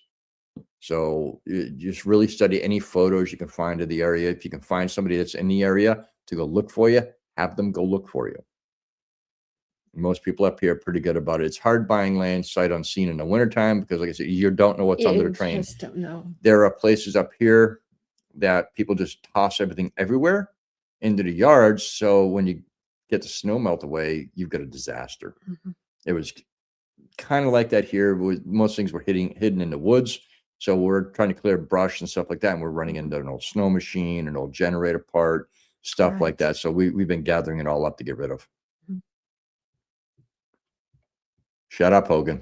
So just really study any photos you can find of the area. If you can find somebody that's in the area to go look for you, have them go look for you. Most people up here are pretty good about it. It's hard buying land sight unseen in the wintertime because, like I said, you don't know what's under the You train. just don't know. There are places up here that people just toss everything everywhere into the yards. So when you get the snow melt away, you've got a disaster. Mhm. It was kind of like that here. Most things were hidden in the woods. So we're trying to clear brush and stuff like that. And we're running into an old snow machine, an old generator part, stuff like Right. that. So we've been gathering it all up to get rid of. Mhm. Shut up, Hogan.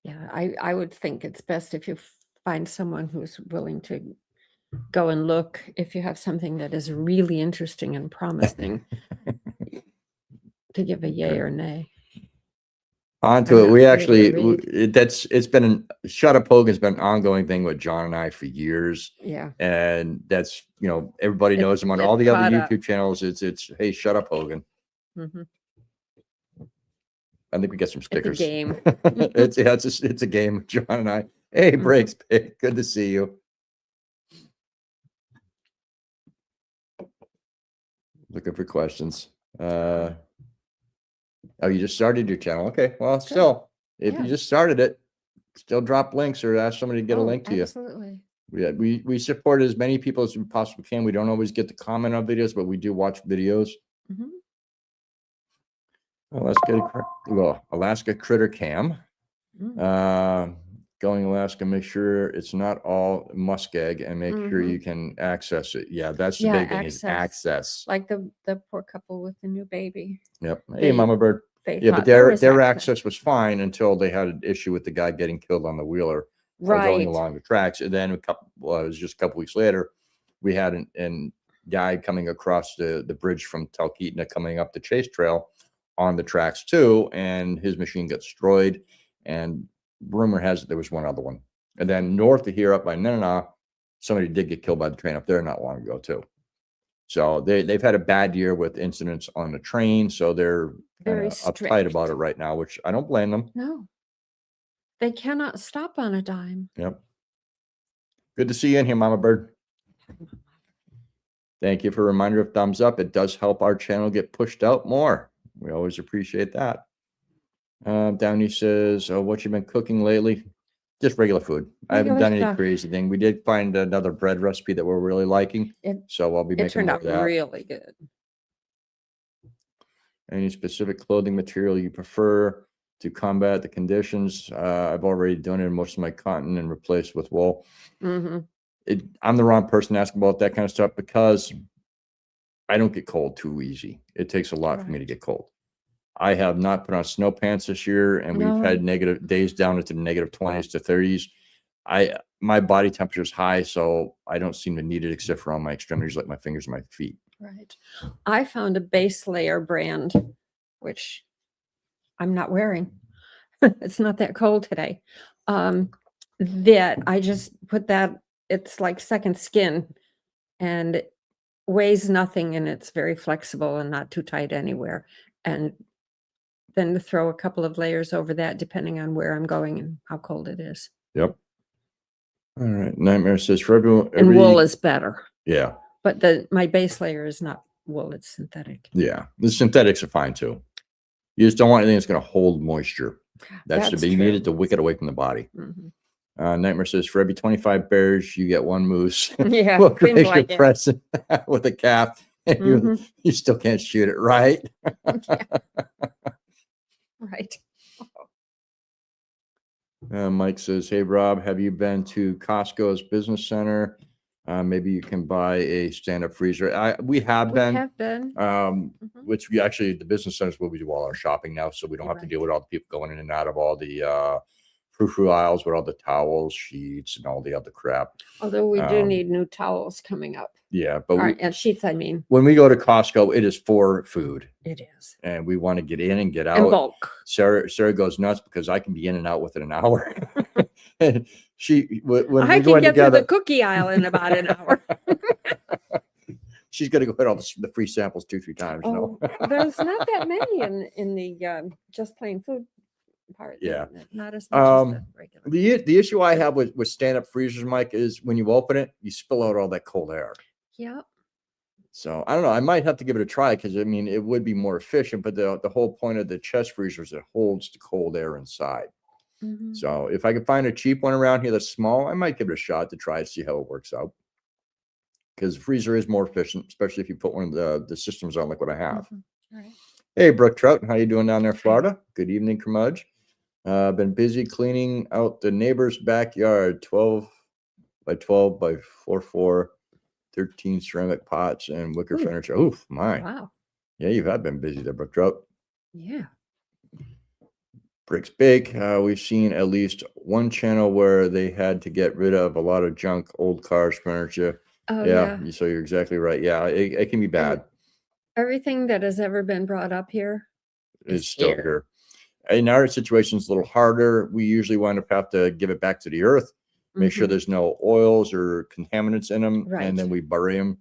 Yeah, I would think it's best if you find someone who's willing to go and look. If you have something that is really interesting and promising, to give a yay Okay. or nay. On I'm to it. not We afraid to actually, read. it's been Shut Up Hogan's been an ongoing thing with John and I for years. Yeah, And that's, you know, everybody knows him on it's all the other caught up. YouTube channels. It's, hey, shut up, Hogan. Mhm. I think we get some It's a stickers. game. It's a game, John and I. Hey, Mhm. Breaks, Pig. Good to see you. Looking for questions. Oh, you just started your channel. Okay. Well, Good. still, if Yeah. you just started it, still drop links or ask somebody to get a Oh, link to you. absolutely. We support as many people as we possibly can. We don't always get to comment on videos, but we do watch videos. Mhm. Alaska Critter Cam. Mm. Going Alaska, make sure it's not all muskeg and make sure Mhm. you can access it. Yeah, that's the Yeah, big thing is access. Like the poor couple with the new baby. Yep. Hey, They Mama Bird. they Yeah, but thought there was their access. access was fine until they had an issue with the guy getting killed on the wheeler going Right. along the tracks. And then it was just a couple weeks later, we had an guy coming across the bridge from Talkeetna coming up the Chase Trail on the tracks too, and his machine got destroyed. And rumor has it there was one other one. And then north of here, up by Nenana, somebody did get killed by the train up there not long ago too. So they've had a bad year with incidents on the train, so they're Very uptight about it strict. right now, which I don't blame them. No. They cannot stop on a dime. Yep. Good to see you in here, Mama Bird. Thank you for a reminder of thumbs up. It does help our channel get pushed out more. We always appreciate that. Downey says, what you been cooking lately? Just regular food. I haven't Regular done any stuff. crazy thing. We did find another bread recipe that we're really liking, so I'll be It making turned more out of that. really good. Any specific clothing material you prefer to combat the conditions? I've already donated most of my cotton and replaced with wool. Mhm. I'm the wrong person to ask about that kind of stuff because I don't get cold too easy. It takes a lot for me to get cold. I have not put on snow pants this year, and we've No. had negative days down into the negative 20s to 30s. My body temperature is high, so I don't seem to need it except for on my extremities, like my fingers and my feet. Right. I found a base layer brand, which I'm not wearing. It's not that cold today. That I just put that, it's like second skin and it weighs nothing and it's very flexible and not too tight anywhere. And then to throw a couple of layers over that depending on where I'm going and how cold it is. Yep. All right. Nightmare says for everyone. And wool is better. Yeah. But my base layer is not wool, it's synthetic. Yeah. The synthetics are fine too. You just don't want anything that's going to hold moisture. That's the big. You need it to wick it away from the body. Mhm. Nightmare says for every 25 bears, you get one moose. Yeah, Well, seems raise like your it. present with a calf, and Mhm. you still can't shoot it, right? Right. Mike says, hey, Rob, have you been to Costco's business center? Maybe you can buy a stand-up freezer. We have We been. have been. Mhm. Mhm. Which we actually, the business centers where we do all our shopping now, so we don't have to Right. deal with all the people going in and out of all the frou-frou aisles with all the towels, sheets, and all the other crap. Although we do need new towels coming up. Yeah, but And sheets, I mean. when we go to Costco, it is for food. It is. And we want to get in and get out. In bulk. Sarah goes nuts because I can be in and out within an hour. And when I we can go get together, through the cookie aisle in about an hour. she's going to go hit all the free samples 2-3 times. Oh, there's not that many in the just plain food part. Yeah. Not as much as the regular. The issue I have with stand-up freezers, Mike, is when you open it, you spill out all that cold air. Yeah. So I don't know. I might have to give it a try because I mean it would be more efficient, but the whole point of the chest freezer is it holds the cold air inside. Mm-hmm. So if I can find a cheap one around here that's small, I might give it a shot to try to see how it works out. Because the freezer is more efficient, especially if you put one of the systems on like what I have. Mm-hmm. Right. Hey, Brooke Trout, how you doing down there in Florida? Good evening, Curmudge. Been busy cleaning out the neighbor's backyard, 12 by 12 by 4x4, 13 ceramic pots and wicker furniture. Oof, my. Wow. Yeah, you have been busy there, Brooke Trout. Yeah. Bricks Bake. We've seen at least one channel where they had to get rid of a lot of junk, old cars, furniture. Oh, yeah. yeah. So you're exactly right. Yeah, it can be bad. Everything that has ever been brought up here is still here. In our situation, it's a little harder. We usually wind up have to give it back to the earth, make sure there's no oils or contaminants in them, and then we bury them.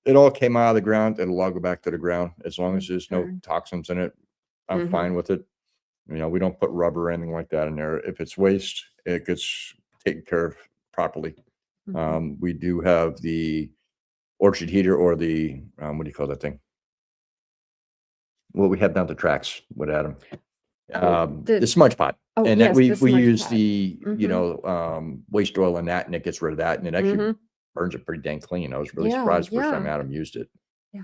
It all came out of the ground. It'll all go back to the ground as long as there's no toxins in it. I'm fine with it. You know, we don't put rubber or anything like that in there. If it's waste, it gets taken care of properly. We do have the orchard heater or the what do you call that thing? Well, we have down the tracks with Adam. The smudge pot. Oh, and yes, that we use pot. the waste oil in that, and it gets rid of that, and it actually burns it pretty dang clean. I was really surprised the first time Adam used it. Yeah.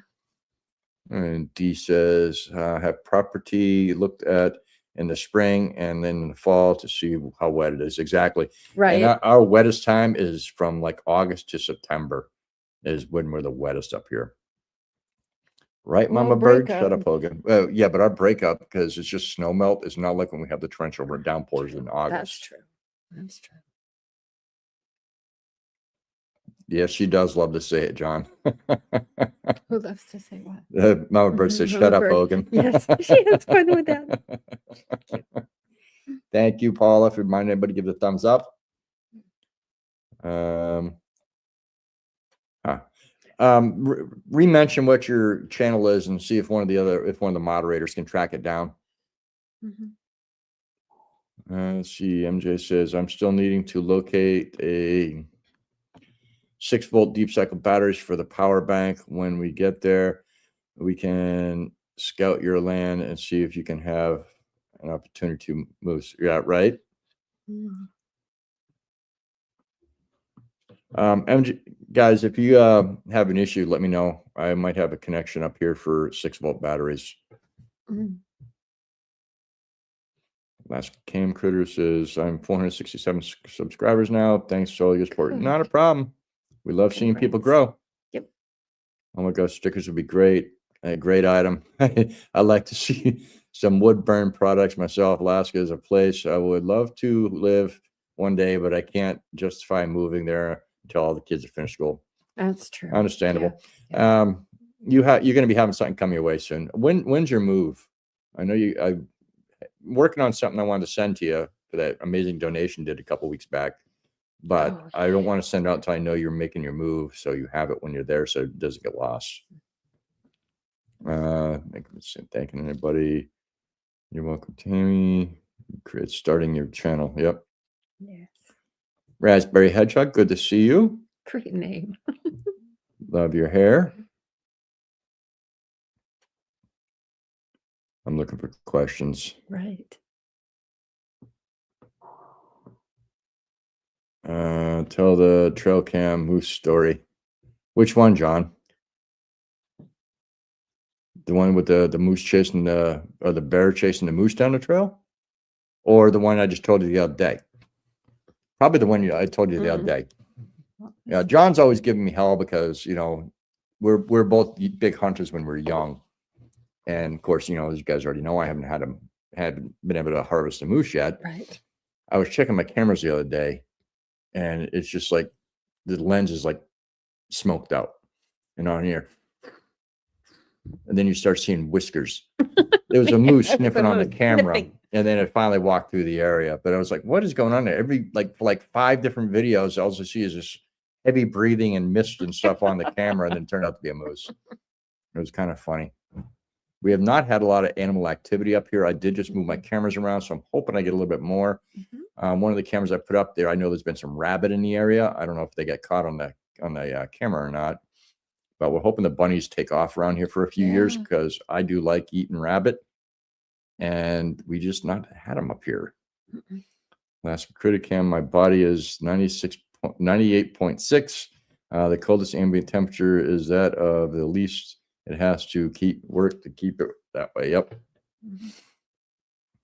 And D says have property looked at in the spring and then in the fall to see how wet it is. Exactly. Right. And our wettest time is from like August to September is when we're the wettest up here. Right, Mama Bird? Shut up, Hogan. Yeah, but our breakup, because it's just snow melt, is not like when we have the torrential downpours in August. That's true. That's true. Yes, she does love to say it, John. Who loves to say what? Mama Bird says, shut up, Hogan. Yes, she has fun with that. Thank you, Paula. If you remind anybody, give the thumbs up. Re-mention what your channel is and see if one of the moderators can track it down. Let's see. MJ says I'm still needing to locate a 6-volt deep cycle batteries for the power bank. When we get there, we can scout your land and see if you can have an opportunity to move. Yeah, right. MJ, guys, if you have an issue, let me know. I might have a connection up here for 6-volt batteries. Last Cam Critter says I'm 467 subscribers now. Thanks for all your support. Not a problem. We love seeing people grow. Yep. Oh my gosh, stickers would be great. A great item. I like to see some wood burn products myself. Alaska is a place I would love to live one day, but I can't justify moving there until all the kids are finished school. That's true. Understandable. Yeah. You're going to be having something come your way soon. When's your move? I know I'm working on something I wanted to send to you for that amazing donation did a couple weeks back, but I don't want to send it out until I know you're making your move, so you have it when you're there, so it doesn't get lost. Thanking anybody. You're welcome, Tammy. Starting your channel. Yep. Yes. Raspberry Hedgehog, good to see you. Great name. Love your hair. I'm looking for questions. Right. Tell the trail cam moose story. Which one, John? The one with the moose chasing or the bear chasing the moose down the trail? Or the one I just told you the other day? Probably the one I told you the other day. Yeah, John's always giving me hell because, we're both big hunters when we're young. And of course, as you guys already know, I haven't been able to harvest a moose yet. Right. I was checking my cameras the other day, and it's just like the lens is like smoked out, and on here, and then you start seeing whiskers. There was a moose Yes, sniffing a on the moose camera, sniffing. and then it finally walked through the area. But I was like, "What is going on there?" For like 5 different videos, all I see is this heavy breathing and mist and stuff on the camera, and then it turned out to be a moose. It was kind of funny. We have not had a lot of animal activity up here. I did just move my cameras around, so I'm hoping I get a little bit more. One of the cameras I put up there, I know there's been some rabbit in the area. I don't know if they get caught on the camera or not, but we're hoping the bunnies take off around here for a few years Yeah. because I do like eating rabbit, and we just not had them up here. Last Criticam, my body is 98.6. The coldest ambient temperature is that of the least. It has to work to keep it that way. Yep.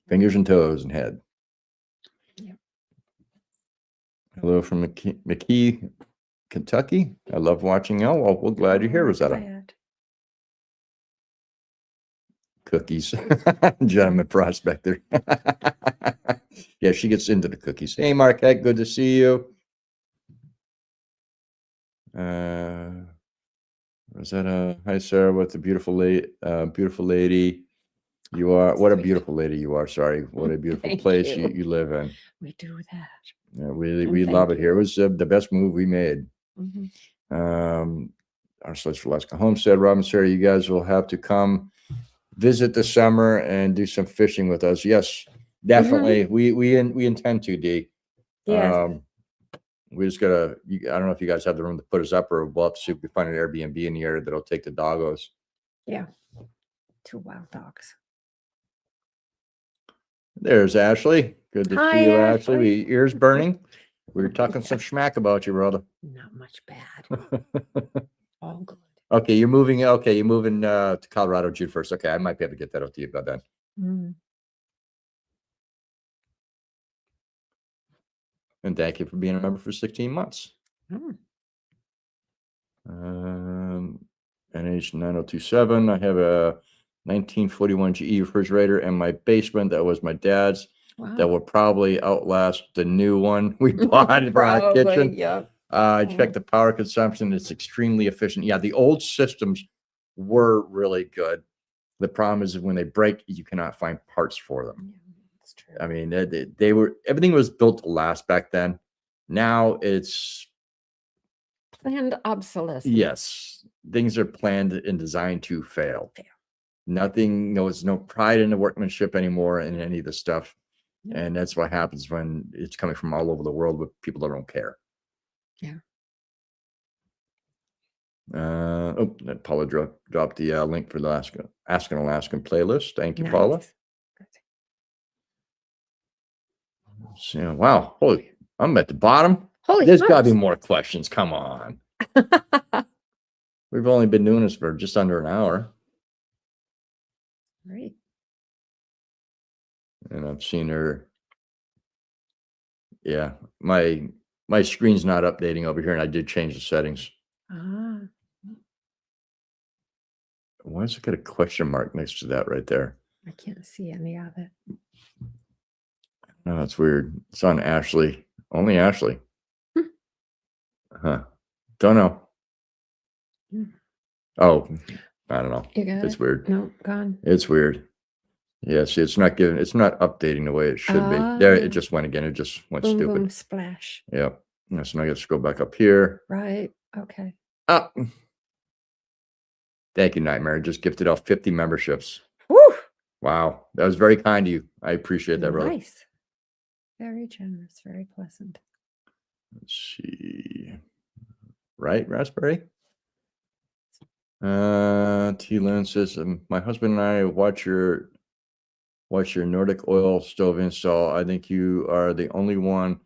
Fingers and toes and head. Yep. Hello from McKee, Kentucky. I love watching y'all. Well, we're glad you're here, Rosetta. Cookies. Gentleman prospector. Yeah, she gets into the cookies. Hey, Marquette, good to see you. Rosetta, hi, Sarah. What a beautiful lady you are. What a beautiful lady you are. Sorry, what a beautiful Thank place you. you live in. We do that. Yeah, And we thank love it you. here. It was the best move we made. Our Search for Alaska Homestead, Rob and Sarah, you guys will have to come visit this summer and do some fishing with us. Yes, definitely. We intend to, D. Yes. We just gotta. I don't know if you guys have the room to put us up, or we'll have to see if we find an Airbnb in the area that'll take the doggos. Yeah. 2 wild dogs. There's Ashley. Good to Hi, see you, Ashley. Ashley. Ears burning. We were talking some schmack about you, brother. Not much bad. All good. Okay, you're moving. Okay, you're moving to Colorado June 1st. Okay, I might be able to get that out to you by then. And thank you for being a member for 16 months. NH9027. I have a 1941 GE refrigerator in my basement. That was my dad's. Wow. That will probably outlast the new one we bought for our kitchen. Yeah. I checked the power consumption. It's extremely efficient. Yeah, the old systems were really good. The problem is when they break, you cannot find parts for them. Yeah, that's true. I mean, they were, everything was built to last back then. Now it's Planned obsolescence. yes, things are planned and designed to fail. Nothing, there's no pride in the workmanship anymore in any of the stuff. Yeah. And that's what happens when it's coming from all over the world with people that don't care. Yeah. Paula dropped the link for the Ask an Alaskan playlist. Thank you, Paula. So, wow, holy, I'm at the bottom. Holy There's got to be smokes. more questions. Come on. We've only been doing this for just under an hour. Right. And I've seen her. Yeah, my screen's not updating over here, and I did change the settings. Why is it got a question mark next to that right there? I can't see any of it. No, that's weird. It's on Ashley. Only Ashley. Huh. Don't know. Oh, I don't know. You got It's it? weird. No, gone. It's weird. Yeah, see, it's not updating the way it should be. There, it just went again. It just went Boom, stupid. boom, splash. Yeah. So now I got to scroll back up here. Right. Okay. Up. Thank you, Nightmare. Just gifted out 50 memberships. Woo! Wow. That was very kind of you. I appreciate that, brother. Nice. Very generous. Very pleasant. Let's see. Right, Raspberry? T. Lynn says, my husband and I watch your Nordic oil stove install. I think you are the only one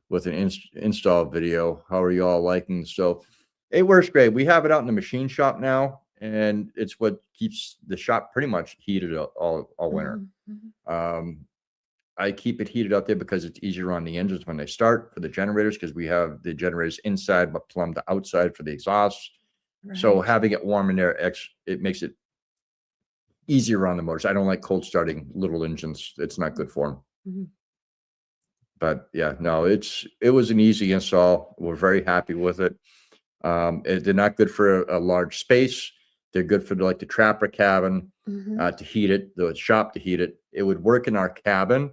with an install video. How are y'all liking the stove? It works great. We have it out in the machine shop now, and it's what keeps the shop pretty much heated all winter. I keep it heated out there because it's easier on the engines when they start for the generators, because we have the generators inside but plumbed outside for the exhausts. Right. So having it warm in there, it makes it easier on the motors. I don't like cold starting little engines. It's not good for them. But yeah, no, it was an easy install. We're very happy with it. They're not good for a large space. They're good for like the trapper cabin to heat it, the shop to heat it. It would work in our cabin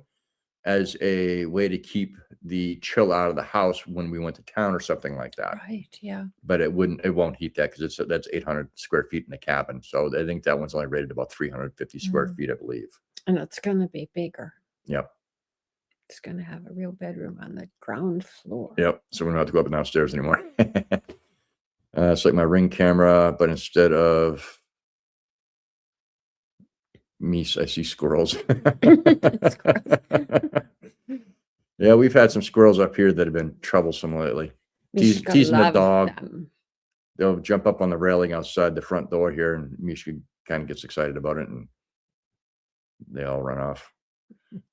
as a way to keep the chill out of the house when we went to town or something like that. Right. Yeah. But it won't heat that because that's 800 square feet in the cabin. So I think that one's only rated about 350 square feet, I believe. And it's going to be bigger. Yep. It's going to have a real bedroom on the ground floor. Yep. So we don't have to go up and downstairs anymore. It's like my Ring camera, but instead of meese, I see squirrels. Yeah, we've had some squirrels up here that have been troublesome lately. Teasing the dog. Them. They'll jump up on the railing outside the front door here, and Mishka kind of gets excited about it, and they all run off.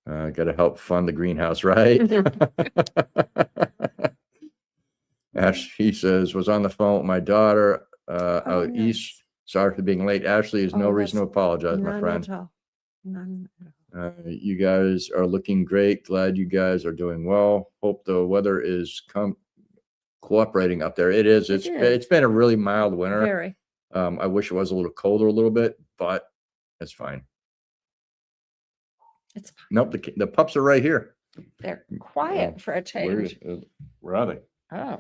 Got to help fund the greenhouse, right? Ashley says, was on the phone with my daughter out east. Sorry for being late. Ashley, there's no reason to apologize, my friend. None at all. You guys are looking great. Glad you guys are doing well. Hope the weather is cooperating up there. It is. It's been a really mild winter. Very. I wish it was a little colder a little bit, but it's fine. It's fine. Nope, the pups are right here. They're quiet for a change. Where are they? Oh.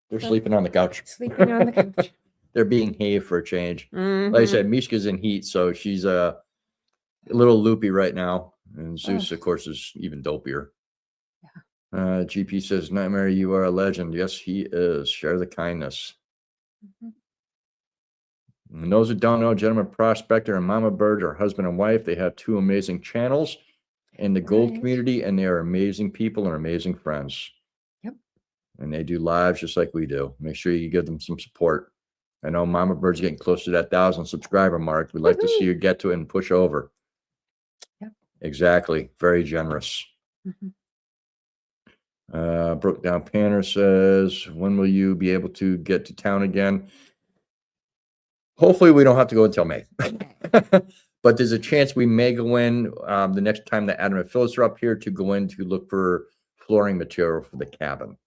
They're sleeping on the couch. Sleeping on the couch. They're being hay for a change. Like I said, Mishka's in heat, so she's a little loopy right now. And Zeus, of course, is even dopier. Yeah. GP says, Nightmare, you are a legend. Yes, he is. Share the kindness. And those who don't know, Gentleman Prospector and Mama Bird are husband and wife. They have two amazing channels in the gold community, and they are amazing people and amazing friends. Yep. And they do lives just like we do. Make sure you give them some support. I know Mama Bird's getting close to that 1,000 subscriber mark. We'd like to see you get to it and push over. Yep. Exactly. Very generous. Broke Down Panner says, when will you be able to get to town again? Hopefully we don't have to go until May. But there's a chance we may go in the next time that Adam and Phyllis are up here to go in to look for flooring material for the cabin.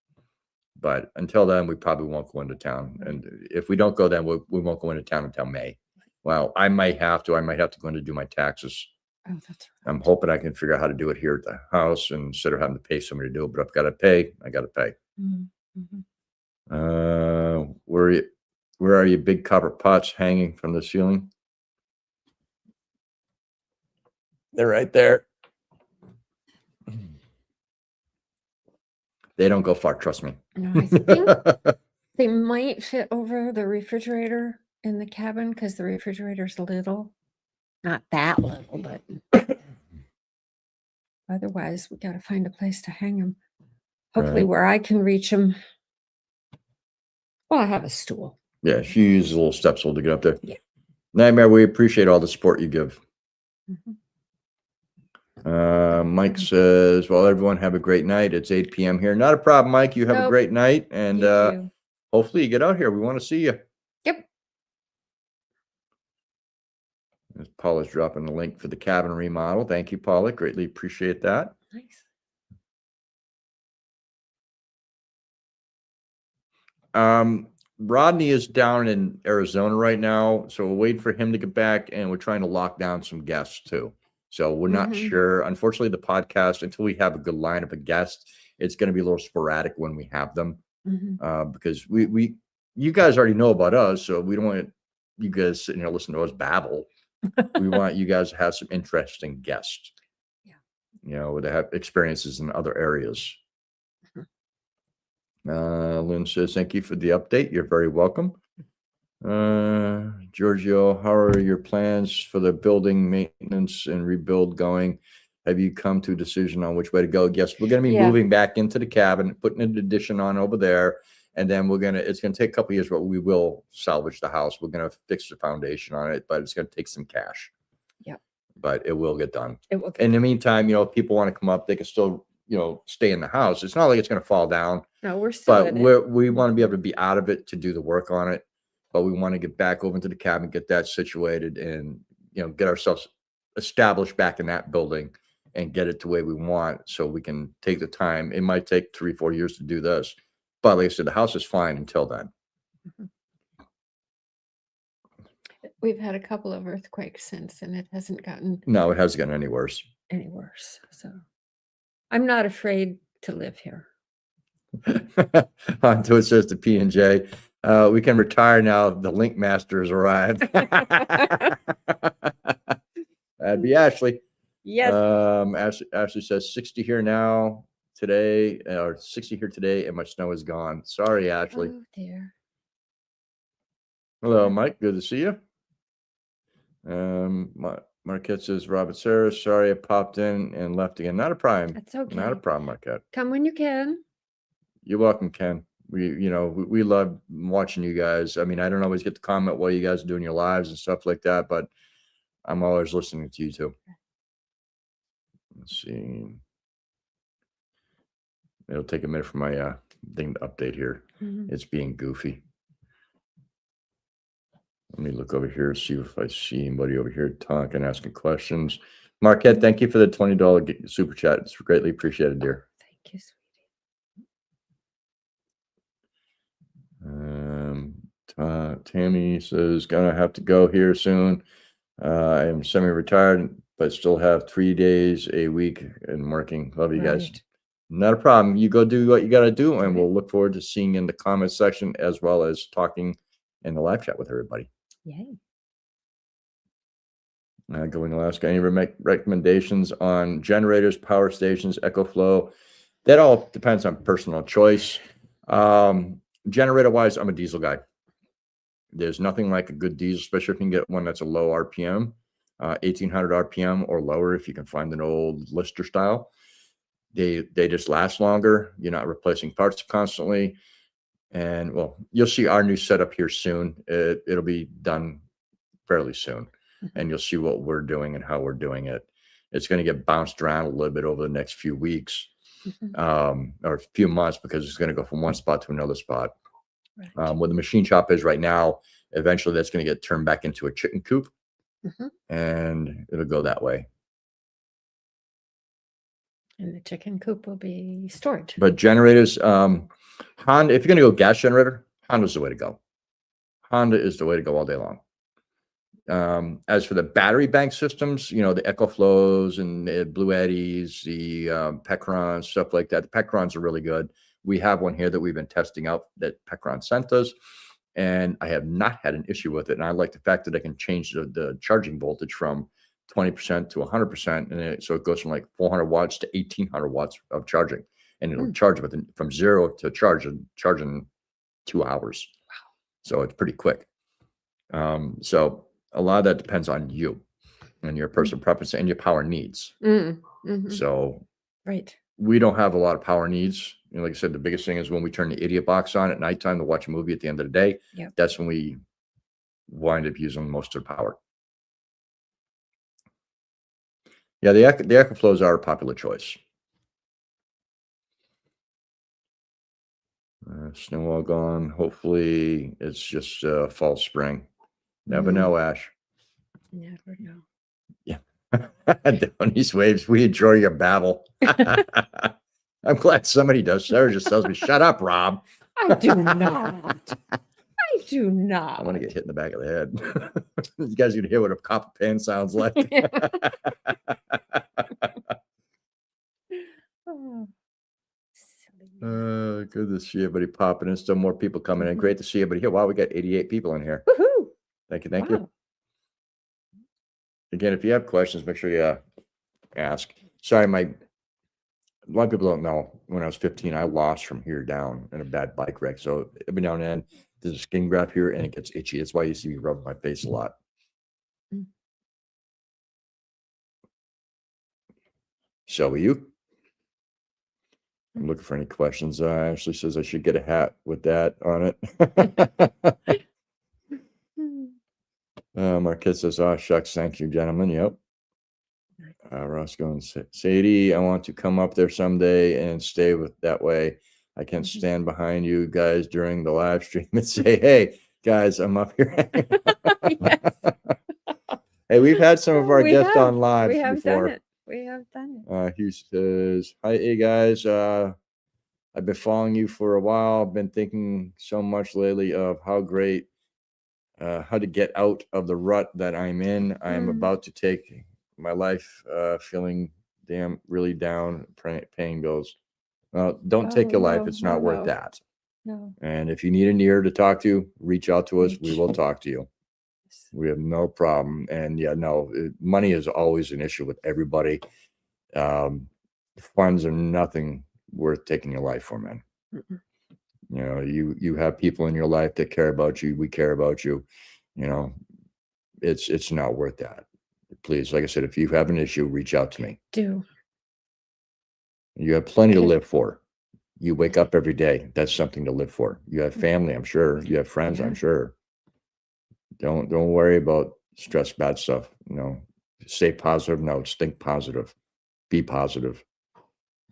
But until then, we probably won't go into town. And if we don't go, then we won't go into town until May. Well, I might have to go in to do my taxes. Oh, that's right. I'm hoping I can figure out how to do it here at the house instead of having to pay somebody to do it. But I've got to pay. I got to pay. Where are you big copper pots hanging from the ceiling? They're right there. They don't go far, trust me. No, I think they might fit over the refrigerator in the cabin because the refrigerator's little. Not that little, but otherwise we got to find a place to hang them. Hopefully where I can reach them. Well, I have a stool. Yeah, she uses a little step stool to get up there. Yeah. Nightmare, we appreciate all the support you give. Mike says, well, everyone have a great night. It's 8 p.m. here. Not a problem, Mike. You have a great night. And hopefully you get out here. We want to see you. Yep. Paula's dropping the link for the cabin remodel. Thank you, Paula. Greatly appreciate that. Nice. Rodney is down in Arizona right now, so we're waiting for him to get back, and we're trying to lock down some guests too. So we're not sure. Unfortunately, the podcast, until we have a good lineup of guests, it's going to be a little sporadic when we have them, because you guys already know about us, so we don't want you guys sitting here listening to us babble. We want you guys to have some interesting guests. Yeah, you know, they have experiences in other areas. Lynn says, thank you for the update. You're very welcome. Giorgio, how are your plans for the building maintenance and rebuild going? Have you come to a decision on which way to go? Yes, we're going to be moving back into the cabin, putting an addition on over there. And then it's going to take a couple of years, but we will salvage the house. We're going to fix the foundation on it, but it's going to take some cash. Yeah. But it will get done. It will. In the meantime, you know, if people want to come up, they can still, you know, stay in the house. It's not like it's going to fall down. No, we're still we want to be able to be out of it to do the work on it, but we want to get back over into the cabin, get that situated, and, you know, get ourselves established back in that building and get it to where we want so we can take the time. It might take 3-4 years to do this, but like I said, the house is fine until then. We've had a couple of earthquakes since, and it hasn't gotten No, it hasn't gotten any worse. any worse. So I'm not afraid to live here. Onto it says the P&J. We can retire now. The Link Master has arrived. That'd be Ashley. Yes. Ashley says 60 here now today, or 60 here today, and my snow is gone. Sorry, Ashley. Oh dear. Hello, Mike. Good to see you. Marquette says, Robert Sarah, sorry I popped in and left again. Not a problem. That's okay. Not a problem, Marquette. Come when you can. You're welcome, Ken. We love watching you guys. I mean, I don't always get to comment while you guys are doing your lives and stuff like that, but I'm always listening to you too. Let's see. It'll take a minute for my thing to update here. It's being goofy. Let me look over here, see if I see anybody over here talking, asking questions. Marquette, thank you for the $20 super chat. It's greatly appreciated, dear. Thank you, sweetie. Tammy says, gonna have to go here soon. I am semi-retired, but still have 3 days a week and working. Love you guys. Right. Not a problem. You go do what you got to do, and we'll look forward to seeing you in the comment section as well as talking in the live chat with everybody. Yay. Going Alaska, any recommendations on generators, power stations, EcoFlow? That all depends on personal choice. Generator wise, I'm a diesel guy. There's nothing like a good diesel, especially if you can get one that's a low RPM, 1800 RPM or lower. If you can find an old Lister style, they just last longer. You're not replacing parts constantly. And well, you'll see our new setup here soon. It'll be done fairly soon, and you'll see what we're doing and how we're doing it. It's going to get bounced around a little bit over the next few weeks, or a few months, because it's going to go from one spot to another spot. Right. Where the machine shop is right now, eventually that's going to get turned back into a chicken coop, and it'll go that way. And the chicken coop will be storage. But generators, Honda, if you're going to go gas generator, Honda's the way to go. Honda is the way to go all day long. As for the battery bank systems, the EcoFlows and the Blue Eddies, the Pecrons, stuff like that. The Pecrons are really good. We have one here that we've been testing out that Pecron sent us, and I have not had an issue with it. And I like the fact that I can change the charging voltage from 20% to 100%, and so it goes from like 400 watts to 1800 watts of charging, and it'll charge from 0 to charge in 2 hours. Wow! So it's pretty quick. So a lot of that depends on you and your personal preference and your power needs. So right, we don't have a lot of power needs. Like I said, the biggest thing is when we turn the idiot box on at nighttime to watch a movie at the end of the day. Yep. That's when we wind up using most of the power. Yeah, the EcoFlows are a popular choice. Snow all gone. Hopefully, it's just fall, spring. Never know, Ash. Never know. Yeah. Down these waves, we enjoy your babble. I'm glad somebody does. Sarah just tells me, shut up, Rob. I do not. I do not. I want to get hit in the back of the head. You guys can hear what a copper pan sounds like. Good to see everybody popping in. Still more people coming in. Great to see everybody here. Wow, we got 88 people in here. Woohoo! Thank you. Again, if you have questions, make sure you ask. Sorry, a lot of people don't know. When I was 15, I lost from here down in a bad bike wreck. So every now and then, there's a skin graft here, and it gets itchy. That's why you see me rubbing my face a lot. So are you? I'm looking for any questions. Ashley says I should get a hat with that on it. Marquette says, oh, shucks. Thank you, gentlemen. Yep. Ross going, Sadie, I want to come up there someday and stay that way. I can stand behind you guys during the live stream and say, hey, guys, I'm up here. Yes. Hey, we've had some of our guests on live we have before. done it. We have done it. He says, "Hi, hey guys. I've been following you for a while. I've been thinking so much lately of how to get out of the rut that I'm in. I'm about to take my life, feeling really down, paying bills. Don't take your life. It's not worth that. No. And if you need an ear to talk to, reach out to us. We will talk to you. We have no problem. And yeah, no, money is always an issue with everybody. Funds are nothing worth taking your life for, man. Mm-mm. You know, you have people in your life that care about you. We care about you. You know, it's not worth that. Please, like I said, if you have an issue, reach out to me. Do. You have plenty to live for. You wake up every day. That's something to live for. You have family, I'm sure. You have friends, I'm sure. Don't worry about stress, bad stuff. You know, stay positive notes, think positive, be positive.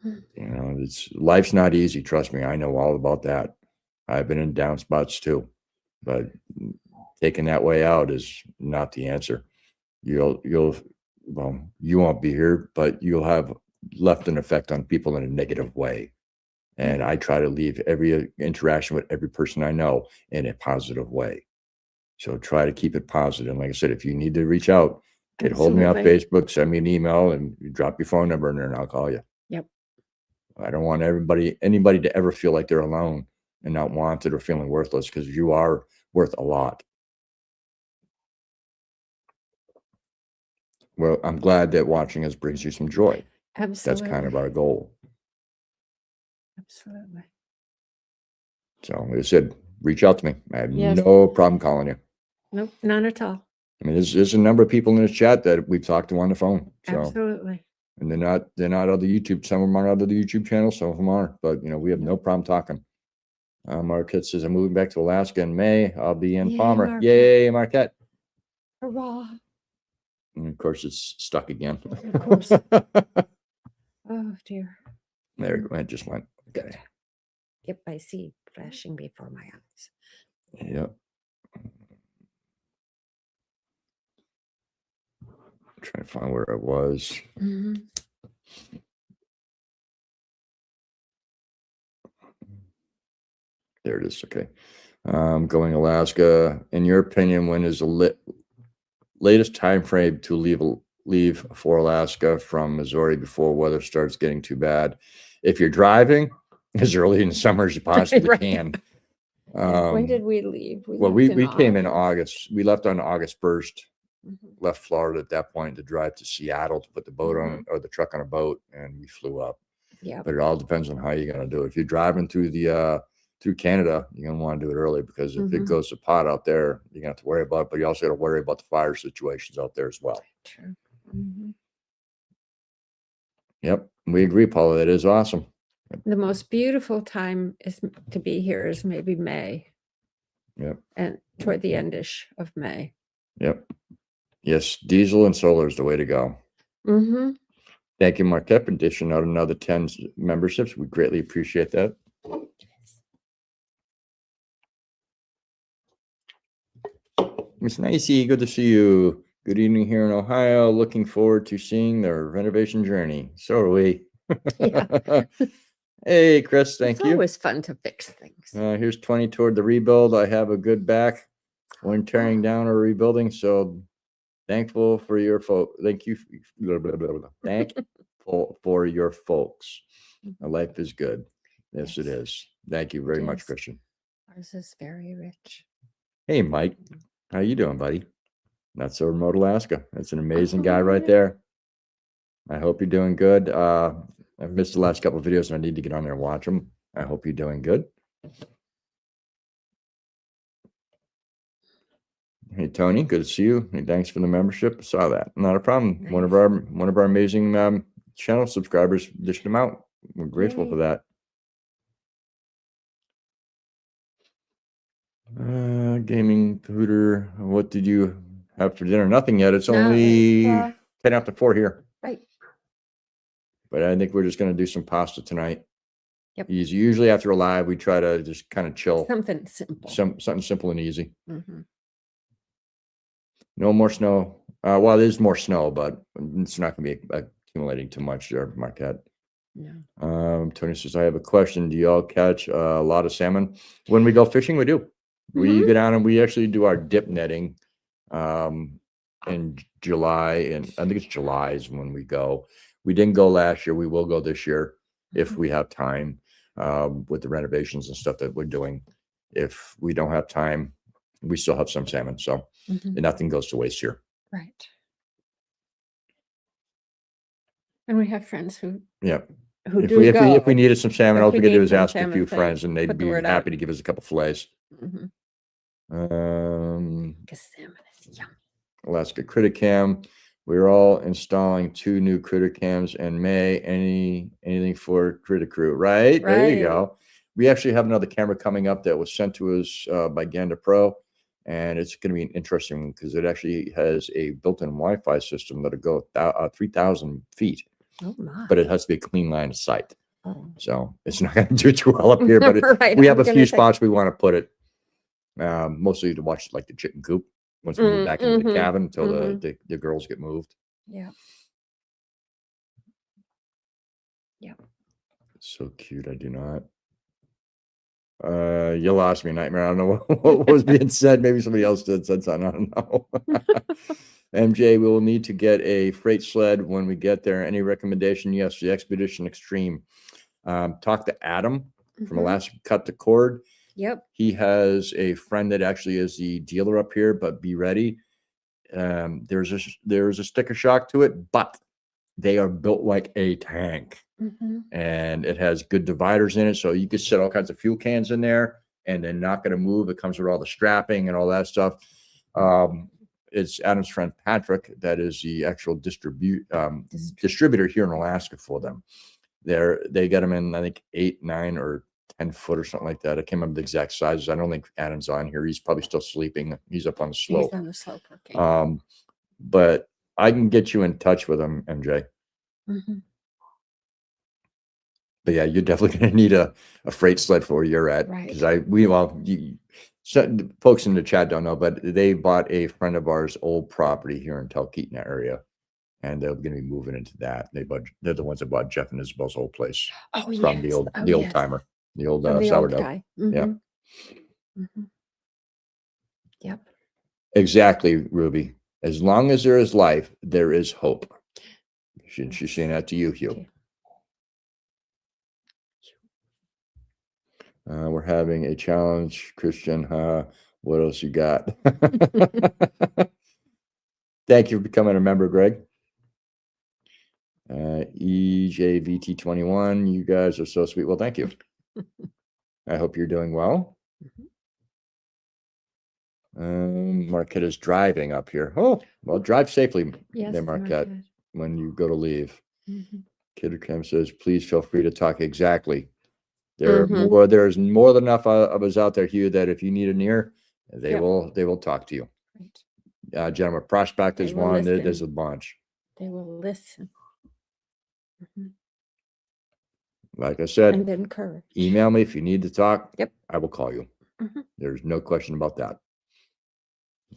You know, life's not easy. Trust me. I know all about that. I've been in down spots too, but taking that way out is not the answer. You won't be here, but you'll have left an effect on people in a negative way. And I try to leave every interaction with every person I know in a positive way. So try to keep it positive. And like I said, if you need to reach out, get hold of me on Facebook, send me an email, and you drop your phone number in there and I'll call you. Yep. I don't want anybody to ever feel like they're alone and not wanted or feeling worthless, because you are worth a lot. Well, I'm glad that watching us brings you some joy. Absolutely. That's kind of our goal. Absolutely. So like I said, reach out to me. I have Yes. no problem calling you. Nope, none at all. I mean, there's a number of people in this chat that we've talked to on the phone. So, Absolutely. and they're not other YouTube. Some of them are other YouTube channels. Some of them are. But you know, we have no problem talking. Marquette says, "I'm moving back to Alaska in May. I'll be in Yay, Palmer." Marquette. Yay, Marquette! Hurrah. And of course, it's stuck again. Of course. Oh dear. There it just went. Okay. Yep, I see flashing before my eyes. Yep. Trying to find where I was. There it is. Okay. Going Alaska. In your opinion, when is the latest time frame to leave for Alaska from Missouri before weather starts getting too bad? If you're driving, as early in the summer as you possibly can. When did we leave? We came in August. We left on August 1st. Left Florida at that point to drive to Seattle to put the boat on, or the truck on a boat, and we flew up. Yeah. But it all depends on how you're going to do it. If you're driving through through Canada, you're going to want to do it early, because if it goes to pot out there, you're going to have to worry about it, but you also got to worry about the fire situations out there as well. True. Yep. We agree, Paula. That is awesome. The most beautiful time to be here is maybe May. Yep. And toward the endish of May. Yep. Yes, diesel and solar is the way to go. Thank you, Marquette, for dishing out another 10 memberships. We greatly appreciate that. Miss Nicey, good to see you. Good evening here in Ohio. Looking forward to seeing their renovation journey. So are we. Yeah. Hey, Chris, thank you. It's always fun to fix things. Here's 20 toward the rebuild. I have a good back when tearing down or rebuilding. So thankful for your folks. Thank you. Thankful for your folks. Life is good. Yes, it is. Thank you very much, Christian. Ours is very rich. Hey, Mike. How you doing, buddy? Not so remote, Alaska. That's an amazing guy right there. I hope you're doing good. I've missed the last couple of videos and I need to get on there and watch them. I hope you're doing good. Hey, Tony, good to see you. Hey, thanks for the membership. Saw that. Not a problem. Nice. One of our amazing channel subscribers dished them out. We're grateful for that. Gaming Hooter, what did you have for dinner? Nothing yet. It's only 10 after 4 here. Right. But I think we're just going to do some pasta tonight. Yep. Easy. Usually after a live, we try to just kind of chill. Something simple. Something simple and easy. No more snow. Well, there's more snow, but it's not going to be a accumulating too much there, Marquette. No. Tony says, I have a question. Do y'all catch a lot of salmon? When we go fishing, we do. We go down and we actually do our dip netting in July, and I think it's July is when we go. We didn't go last year. We will go this year if we have time with the renovations and stuff that we're doing. If we don't have time, we still have some salmon. So nothing goes to waste here. Right. And we have friends who If do go. we needed some salmon, If all we we could do need is some ask a salmon, few say, friends, and they'd put the be word out. happy to give us a couple fillets. Because salmon is yummy. Alaska Critter Cam. We're all installing 2 new Critter Cams in May. Anything for Critter Crew, right? There you go. We actually have another camera coming up that was sent to us by Gander Pro, and it's going to be an interesting one because it actually has a built-in Wi-Fi system that'll go 3,000 feet. Oh my. But it has to be a clean line of sight. Oh. So it's not going to do too well up here, but we have a few spots we want to put it. Mostly to watch like the chicken coop once we move back into the cabin until the girls get moved. Yeah. It's so cute. I do not. You lost me, Nightmare. I don't know what was being said. Maybe somebody else said something. I don't know. MJ, we will need to get a freight sled when we get there. Any recommendation? Yes, the Expedition Extreme. Talk to Adam from Alaska Cut the Cord. Yep. He has a friend that actually is the dealer up here, but be ready. There's a sticker shock to it, but they are built like a tank. And it has good dividers in it. So you could set all kinds of fuel cans in there and then not going to move. It comes with all the strapping and all that stuff. It's Adam's friend Patrick that is the actual distributor here in Alaska for them. They got them in, I think, 8, 9, or 10 foot or something like that. I can't remember the exact sizes. I don't think Adam's on here. He's probably still sleeping. He's up on the slope. He's on the slope. Okay. But I can get you in touch with him, MJ. But yeah, you're definitely going to need a freight sled for where you're at. Because folks in the chat don't know, but they bought a friend of ours' old property here in Talkeetna area, and they're going to be moving into that. They're the ones that bought Jeff and Isabel's old place from the old timer, the old sourdough. Yep. Exactly, Ruby. As long as there is life, there is hope. She's saying that to you, Hugh. We're having a challenge, Christian. What else you got? Thank you for becoming a member, Greg. EJVT21, you guys are so sweet. Well, thank you. I hope you're doing well. Marquette is driving up here. Oh, well, drive safely, there, Marquette, when you go to leave. Kidder Cam says, please feel free to talk. Exactly. There's more than enough of us out there, Hugh, that if you need an ear, they will talk to you. Gentlemen, Prospect is one. There's a bunch. They will listen. Like I said, and encourage. Email me if you need to talk. Yep. I will call you. There's no question about that.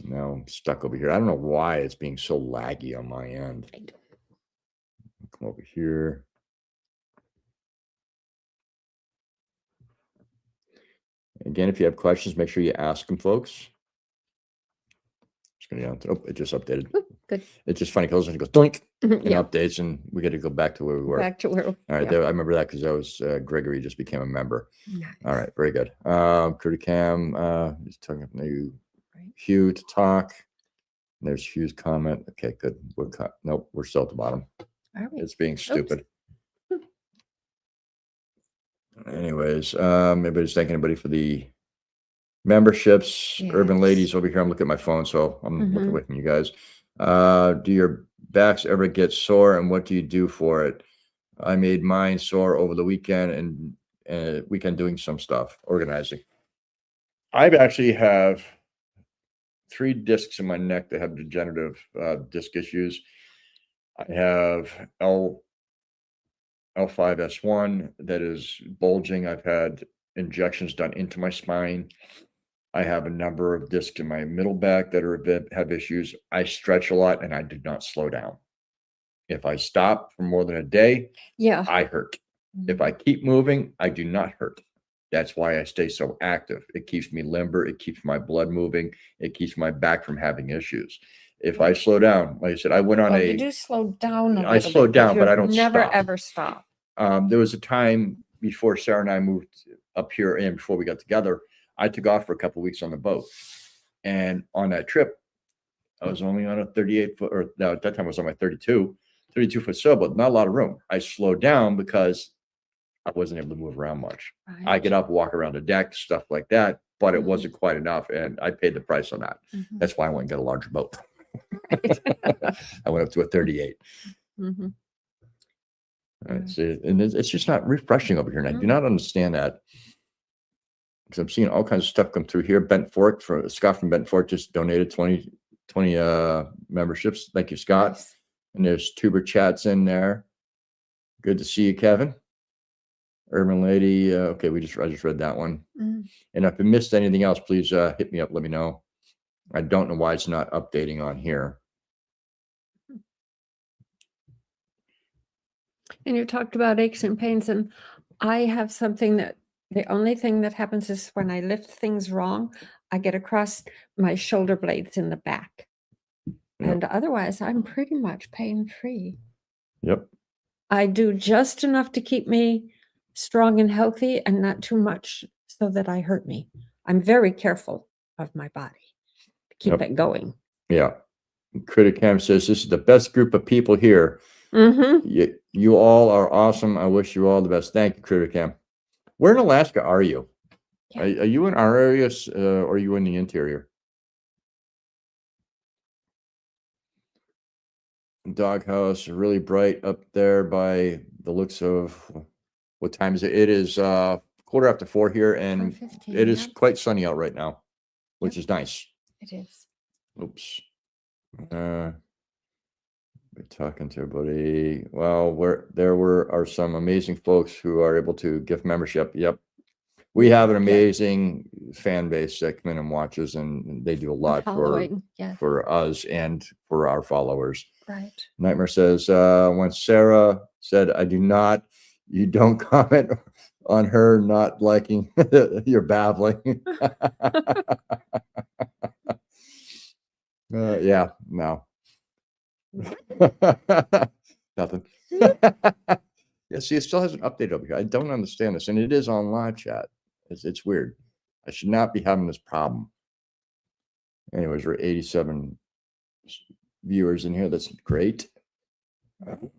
Now I'm stuck over here. I don't know why it's being so laggy on my end. Come over here. Again, if you have questions, make sure you ask them, folks. It just updated. Ooh, good. It's just funny because it goes doink and updates, and we got to go back to where we were. Back to where. All right, I remember that because that was Gregory just became a member. Nice. All right, very good. Critter Cam, he's talking to Hugh to talk. And there's Hugh's comment. Okay, good. Nope, we're still at the bottom. Are we? It's being stupid. Anyways, everybody's thanking anybody for the memberships. Yes. Urban Ladies over here. I'm looking at my phone, so I'm looking away from you guys. Do your backs ever get sore, and what do you do for it? I made mine sore over the weekend and weekend doing some stuff, organizing. I actually have 3 discs in my neck that have degenerative disc issues. I have L5S1 that is bulging. I've had injections done into my spine. I have a number of discs in my middle back that have issues. I stretch a lot and I did not slow down. If I stop for more than a day, Yeah. I hurt. If I keep moving, I do not hurt. That's why I stay so active. It keeps me limber. It keeps my blood moving. It keeps my back from having issues. If I slow down, like I said, I went on You do slow down a I little slow bit, down, but I you don't never stop. ever stop. There was a time before Sarah and I moved up here and before we got together, I took off for a couple of weeks on the boat. And on that trip, I was only on a 38 foot, or no, at that time I was on my 32 foot sailboat, not a lot of room. I slowed down because I wasn't able to move around much. I Right. get up, walk around the deck, stuff like that, but it Mhm. wasn't quite enough. And I paid the price on that. Mhm. That's why I went and got a larger boat. Right. I went up to a 38. Mhm. Right, so, and it's just not refreshing over here. And I do Mm. not understand that. Because I'm seeing all kinds of stuff come through here. Bent Fork, for Scott from Bent Fork, just donated 20 memberships. Thank you, Scott. Nice. And there's Tuber Chats in there. Good to see you, Kevin. Urban Lady. Okay, I just read that one. Mm. And if I missed anything else, please hit me up. Let me know. I don't know why it's not updating on here. And you talked about aches and pains, and I have something that the only thing that happens is when I lift things wrong, I get across my shoulder blades in the back. Yep. And otherwise, I'm pretty much pain-free. Yep. I do just enough to keep me strong and healthy and not too much so that I hurt me. I'm very careful of my body to keep Yep. it going. Yeah. Critic Cam says this is the best group of people here. Mm-hmm. You all are awesome. I wish you all the best. Thank you, Critic Cam. Where in Alaska are you? Yeah. Are you in our areas or are you in the interior? Doghouse, really bright up there by the looks of what time is it? It is 4:15 here, and 4:15, it is yeah. quite sunny out right now, which is nice. It is. Oops. We're talking to everybody. Well, are some amazing folks who are able to gift membership. Yep. We have an Yes. amazing fan base that come in and watches, and they do a lot Following, yes. for us and for our followers. Right. Nightmare says, when Sarah said, you don't comment on her not liking your babbling. Yeah, no. Nothing. Yeah, see, it still hasn't updated over here. I don't understand this. And it is on live chat. It's weird. I should not be having this problem. Anyways, we're 87 viewers in here. That's great.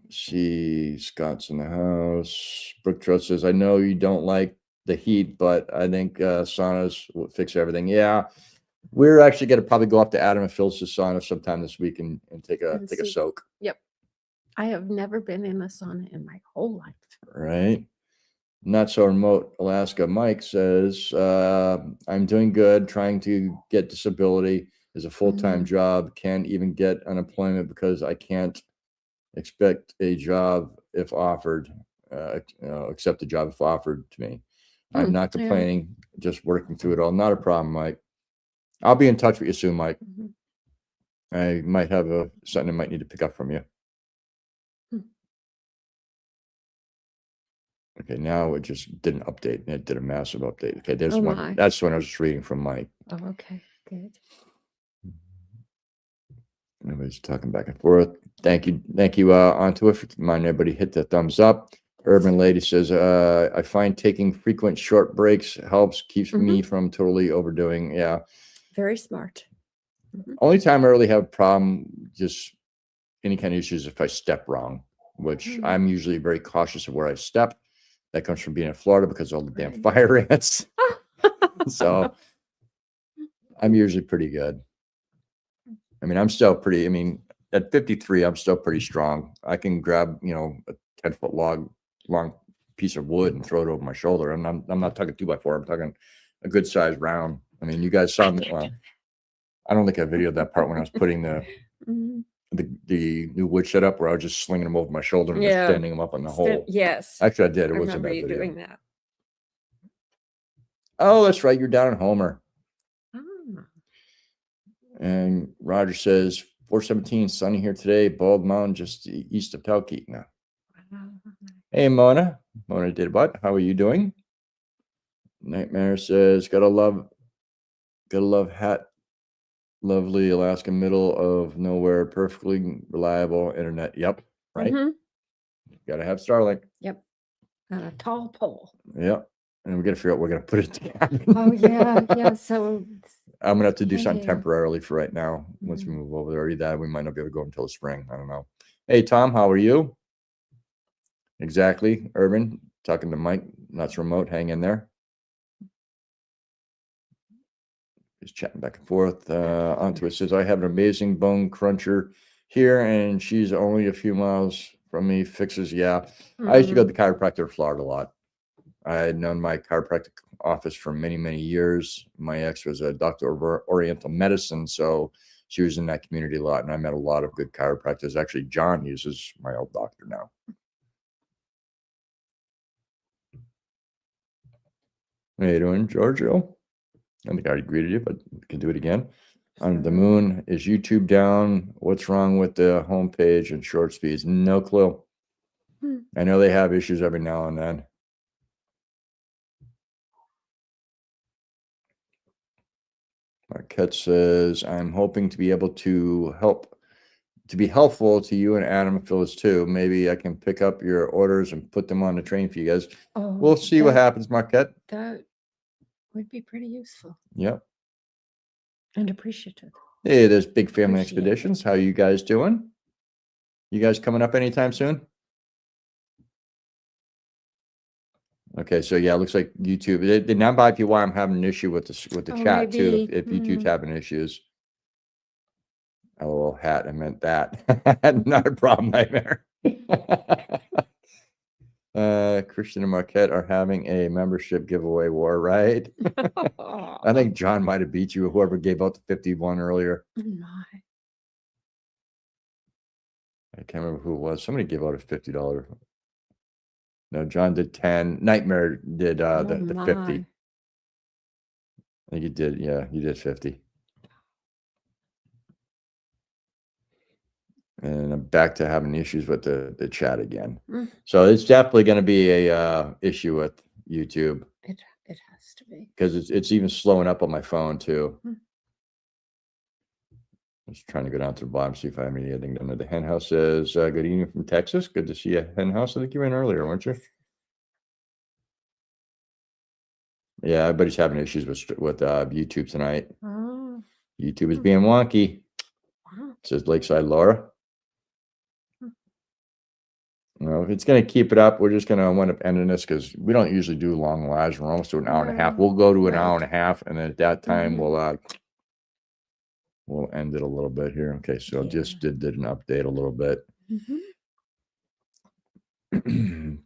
Scott's in the house. Brooke Trust says, I know you don't like the heat, but I think saunas will fix everything. Yeah. We're actually going to probably go up to Adam and Phil's sauna sometime this week and take a soak. Yep. I have never been in a sauna in my whole life. Right. Not so remote Alaska. Mike says, I'm doing good, trying to get disability as a full-time job. Can't even get unemployment because I can't expect a job if offered, accept a job if offered to me. I'm not complaining, just working through it all. Not a problem, Mike. I'll be in touch with you soon, Mike. I might have something I might need to pick up from you. Okay, now it just didn't update, and it did a massive update. Okay, there's one. That's when I was just reading from Mike. Oh, okay, good. Everybody's talking back and forth. Thank you, onto it. Mind everybody hit the thumbs up. Urban Lady says, I find taking frequent short breaks helps, keeps me from totally overdoing. Yeah. Very smart. Only time I really have a problem, just any kind of issues if I step wrong, which I'm usually very cautious of where I step. That comes from being in Florida because of all the damn fire ants. So I'm usually pretty good. I mean, at 53, I'm still pretty strong. I can grab, a 10-foot long piece of wood and throw it over my shoulder. And I'm not talking 2x4. I'm talking a good size round. I mean, you guys saw me. Well, I don't think I videoed that part when I was putting the new wood shed up where I was just slinging them over my shoulder and just standing them up on the hole. Yes. Actually, I did. It I wasn't remember that you video. doing that. Oh, that's right. You're down in Homer. Ah. And Roger says 417, sunny here today. Bald Mountain, just east of Talkeetna. Hey, Mona. Mona did what? How are you doing? Nightmare says, gotta love hat. Lovely Alaska, middle of nowhere, perfectly reliable internet. Yep. Right. Mhm. Gotta have Starlink. Yep. On a tall pole. Yep. And we gotta figure out where we're gonna put it together. Oh yeah, yeah. So I'm gonna have to do something Idea. temporarily for right now. Once we Mhm. move over there, either that we might not be able to go until the spring. I don't know. Hey Tom, how are you? Exactly, Urban. Talking to Mike, not remote. Hang in there. Just chatting back and forth. Onto it says, I have an amazing bone cruncher here, and she's only a few miles from me. Fixes, yeah. I used to go to the chiropractor in Florida a lot. I had known my chiropractic office for many, many years. My ex was a doctor of Oriental medicine, so she was in that community a lot, and I met a lot of good chiropractors. Actually, John uses my old doctor now. How you doing, Giorgio? I think I already greeted you, but we can do it again. On the moon, is YouTube down? What's wrong with the homepage and short speeds? No clue. I know they have issues every now and then. Marquette says, I'm hoping to be able to be helpful to you and Adam and Phyllis too. Maybe I can pick up your orders and put them on the train for you guys. Oh, We'll see what happens, Marquette. That would be pretty useful Yep. and appreciative. Hey, there's Big Family Appreciate it. Expeditions. How you guys doing? You guys coming up anytime soon? Okay, so yeah, it looks like YouTube. They now by why I'm having an issue with the Oh, chat too. maybe. If YouTube's having issues. Oh, hat, I meant that. Not a problem, Nightmare. Christian and Marquette are having a membership giveaway war, right? I think John might have beat you, whoever gave out the 51 earlier. My. I can't remember who it was. Somebody gave out a $50. No, John did 10. Nightmare did the 50. I think you did, yeah, you did 50. And I'm back to having issues with the chat again. So it's definitely going to be a issue with YouTube. It has to be. Because it's even slowing up on my phone too. Just trying to go down to the bottom, see if I have anything done. The hen house says, good evening from Texas. Good to see you, hen house. I think you were in earlier, weren't you? Yeah, everybody's having issues with YouTube tonight. Oh. YouTube is being wonky. Wow. Says Lakeside Laura. Well, if it's going to keep it up, we're just going to wind up ending this because we don't usually do long lives. We're almost to an hour and a half. We'll go to an hour and a half, and then at that time we'll end it a little bit here. Okay, so just did an update a little bit.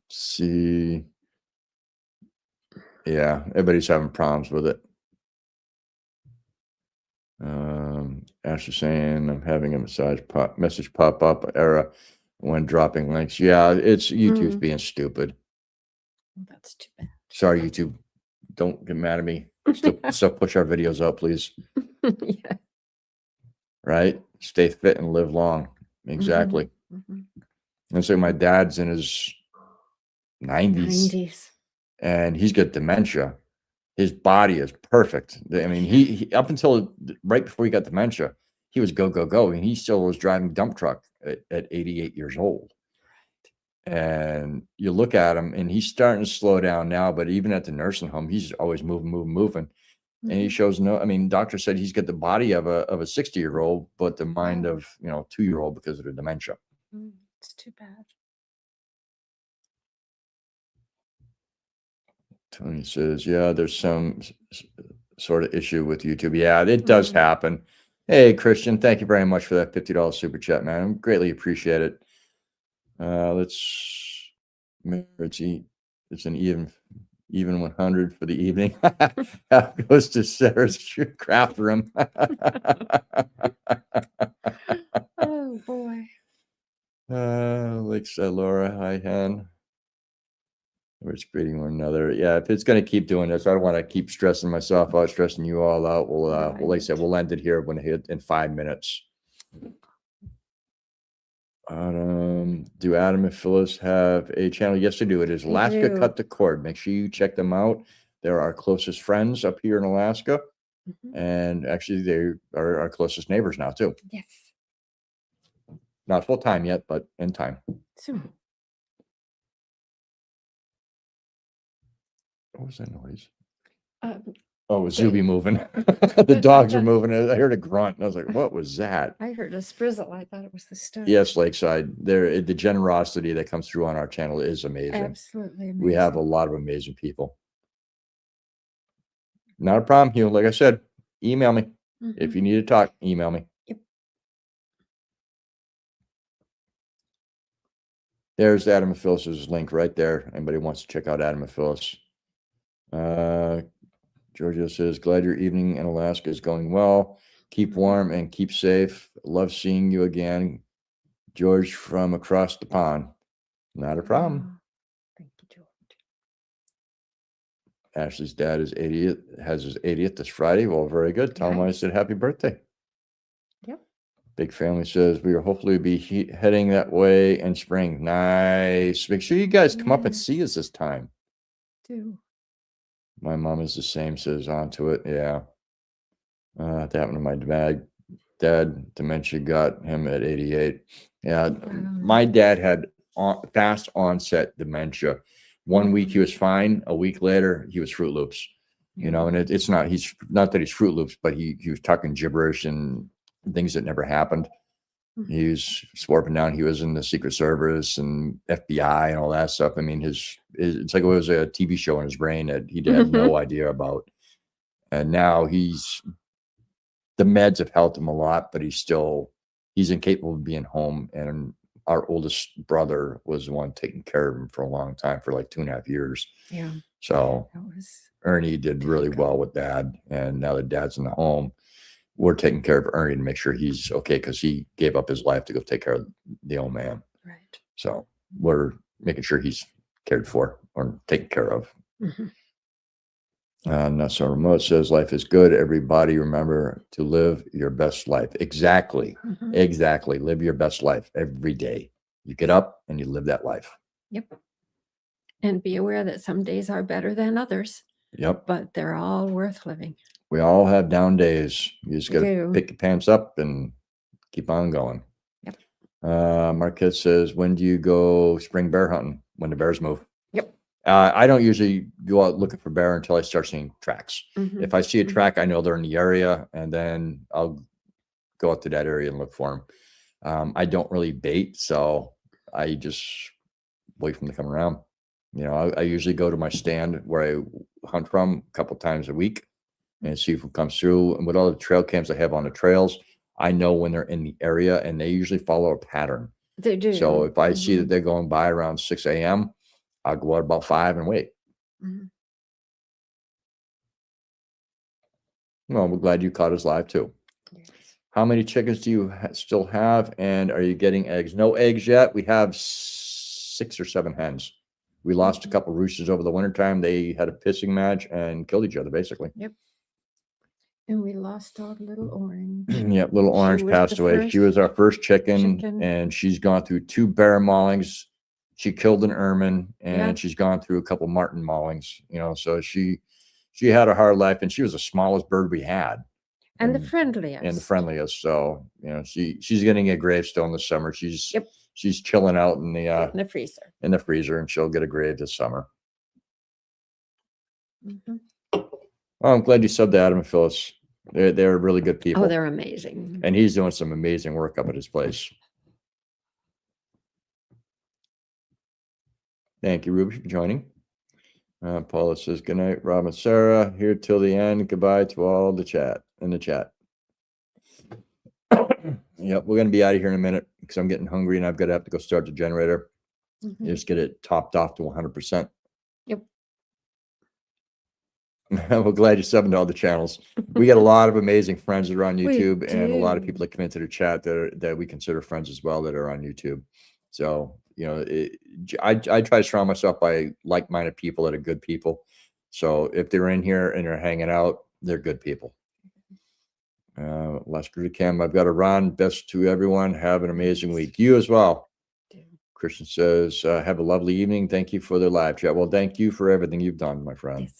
See, yeah, everybody's having problems with it. Ashley saying I'm having a message pop up error when dropping links. Yeah, it's YouTube's being stupid. That's too bad. Sorry, YouTube. Don't get mad at me. Still push our videos out, please. Yeah. Right? Stay fit and live long. Exactly. And so my dad's in his 90s. And he's got dementia. His body is perfect. I mean, he up until right before he got dementia, he was go, go, go. And he still was driving dump truck at 88 years old. And you look at him and he's starting to slow down now, but even at the nursing home, he's always moving. And he shows doctor said he's got the body of a 60-year-old, but the mind of, 2-year-old because of the dementia. It's too bad. Tony says, yeah, there's some sort of issue with YouTube. Yeah, it does happen. Hey, Christian, thank you very much for that $50 super chat, man. I greatly appreciate it. It's an even 100 for the evening. Half goes to Sarah's craft room. Oh boy. Lakeside Laura, hi, hen. We're just greeting one another. Yeah, if it's going to keep doing this, I don't want to keep stressing myself out, stressing you all out. We'll, like I said, we'll end it here when it hit in 5 minutes. Do Adam and Phyllis have a channel? Yes, they do. It is They Alaska do. Cut the Cord. Make sure you check them out. They're our closest friends up here in Alaska. Mhm. And actually, they are our closest neighbors now, too. Yes. Not full time yet, but in time. Soon. What was that noise? Um, Oh, it was Zuby moving. The dogs are moving. I heard a grunt, and I was like, what was that? I heard a sprizzle. I thought it was the stove. Yes, Lakeside. The generosity that comes through on our channel is amazing. Absolutely amazing. We have a lot of amazing people. Not a problem, Hugh. Like I said, email me. If you need to talk, email me. Yep. There's Adam and Phyllis's link right there. Anybody wants to check out Adam and Phyllis. Giorgio says, glad your evening in Alaska is going well. Keep warm and keep safe. Love seeing you again. George from across the pond. Not a problem. Thank you, George. Ashley's dad is 80th, has his 80th this Friday. Well, very good. Tell him I Nice. said happy birthday. Yep. Big Family says we will hopefully be heading that way in spring. Nice. Make sure you guys come up and see us this time. Do. My mom is the same, says onto it. Yeah. That happened to my dad. Dementia got him at 88. Yeah. My dad had fast onset dementia. 1 week he was fine. A week later, he was Fruit Loops. You know, and it's not, he's not that he's Fruit Loops, but he was talking gibberish and things that never happened. He was swarping down. He was in the Secret Service and FBI and all that stuff. I mean, it's like it was a TV show in his brain that he had no idea about. And now the meds have helped him a lot, but he's incapable of being home. And our oldest brother was the one taking care of him for a long time, for like 2.5 years. Yeah. So Ernie did really well with Dad. And now that Dad's in the home, we're taking care of Ernie to make sure he's okay, because he gave up his life to go take care of the old man. Right. So we're making sure he's cared for or taken care of. So Remote says life is good. Everybody remember to live your best life. Exactly. Exactly. Live your best life every day. You get up and you live that life. Yep. And be aware that some days are better than others. Yep. But they're all worth living. We all have down days. You just got to pick your pants up and keep on going. Yep. Marquette says, when do you go spring bear hunting? When the bears move? Yep. I don't usually go out looking for bear until I start seeing tracks. If I see a track, I know they're in the area, and then I'll go out to that area and look for them. I don't really bait, so I just wait for them to come around. You know, I usually go to my stand where I hunt from a couple times a week and see who comes through. And with all the trail cams I have on the trails, I know when they're in the area, and they usually follow a pattern. They do. So if I see that they're going by around 6 a.m., I'll go out about 5 and wait. Well, we're glad you caught us live too. Yes. How many chickens do you still have, and are you getting eggs? No eggs yet. We have 6 or 7 hens. We lost a couple roosters over the wintertime. They had a pissing match and killed each other, basically. Yep. And we lost our little Orange. Yep, little Orange passed away. She was our first chicken, and she's gone through 2 bear maulings. She killed an ermine, and she's gone through a couple martin maulings. You know, so she had a hard life, and she was the smallest bird we had, and the friendliest. And the friendliest. So you know, she's getting a gravestone this summer. She's chilling out in the freezer. In the freezer, and she'll get a grave this summer. Well, I'm glad you subbed to Adam and Phyllis. They're really good people. Oh, they're amazing. And he's doing some amazing work up at his place. Thank you, Ruby, for joining. Paula says, good night, Rob and Sarah. Here till the end. Goodbye to all in the chat. Yep, we're going to be out of here in a minute because I'm getting hungry and I've got to have to go start the generator. Just get it topped off to 100%. Yep. We're glad you subbed to all the channels. We got a lot of amazing friends that are on YouTube, and a lot of people that come into the chat that we consider friends as well that are on YouTube. So, you know, I try to surround myself by like-minded people that are good people. So if they're in here and they're hanging out, they're good people. Last group Cam, I've got to run. Best to everyone. Have an amazing week. You as well. Christian says, have a lovely evening. Thank you for the live chat. Well, thank you for everything you've done, my friend.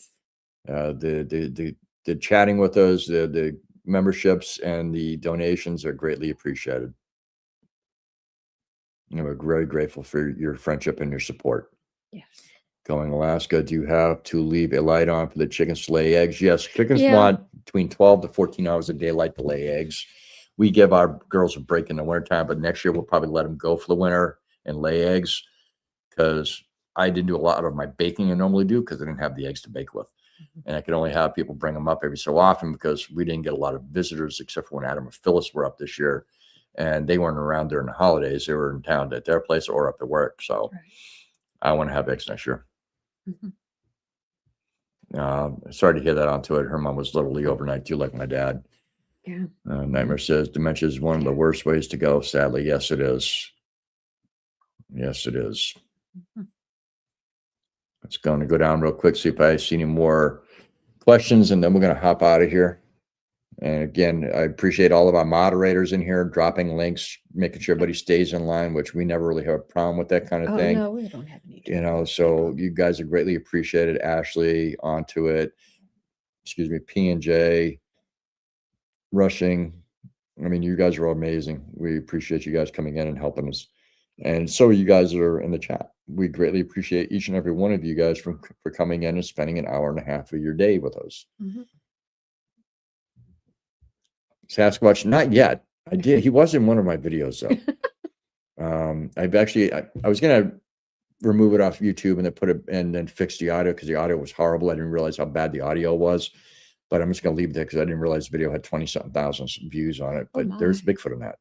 Yes. The chatting with us, the memberships and the donations are greatly appreciated. We're very grateful for your friendship and your support. Yes. Going Alaska, do you have to leave a light on for the chickens to lay eggs? Yes, chickens Yeah. want between 12 to 14 hours of daylight to lay eggs. We give our girls a break in the wintertime, but next year we'll probably let them go for the winter and lay eggs, because I didn't do a lot of my baking I normally do because I didn't have the eggs to bake with. And I could only have people bring them up every so often because we didn't get a lot of visitors except for when Adam and Phyllis were up this year. And they weren't around during the holidays. They were in town at their place or up at work. So Right. I want to have eggs next year. Mm-hmm. Sorry to hear that onto it. Her mom was literally overnight too, like my dad. Yeah. Nightmare says dementia is one of the worst ways to go. Sadly, yes, it is. Yes, it is. Mm-hmm. It's going to go down real quick, see if I see any more questions, and then we're going to hop out of here. And again, I appreciate all of our moderators in here dropping links, making sure everybody stays in line, which we never really have a problem with that kind of thing. No, we don't have any. You know, so you guys are greatly appreciated. Ashley, onto it. Excuse me, P&J, Rushing. I mean, you guys are all amazing. We appreciate you guys coming in and helping us. And so you guys that are in the chat. We greatly appreciate each and every one of you guys for coming in and spending an hour and a half of your day with us. Mm-hmm. Sasquatch, not yet. I did. He was in one of my videos though. I was gonna remove it off YouTube and then put it and then fix the audio because the audio was horrible. I didn't realize how bad the audio was, but I'm just gonna leave it there because I didn't realize the video had 20-something thousand views on it. But there's Bigfoot in that.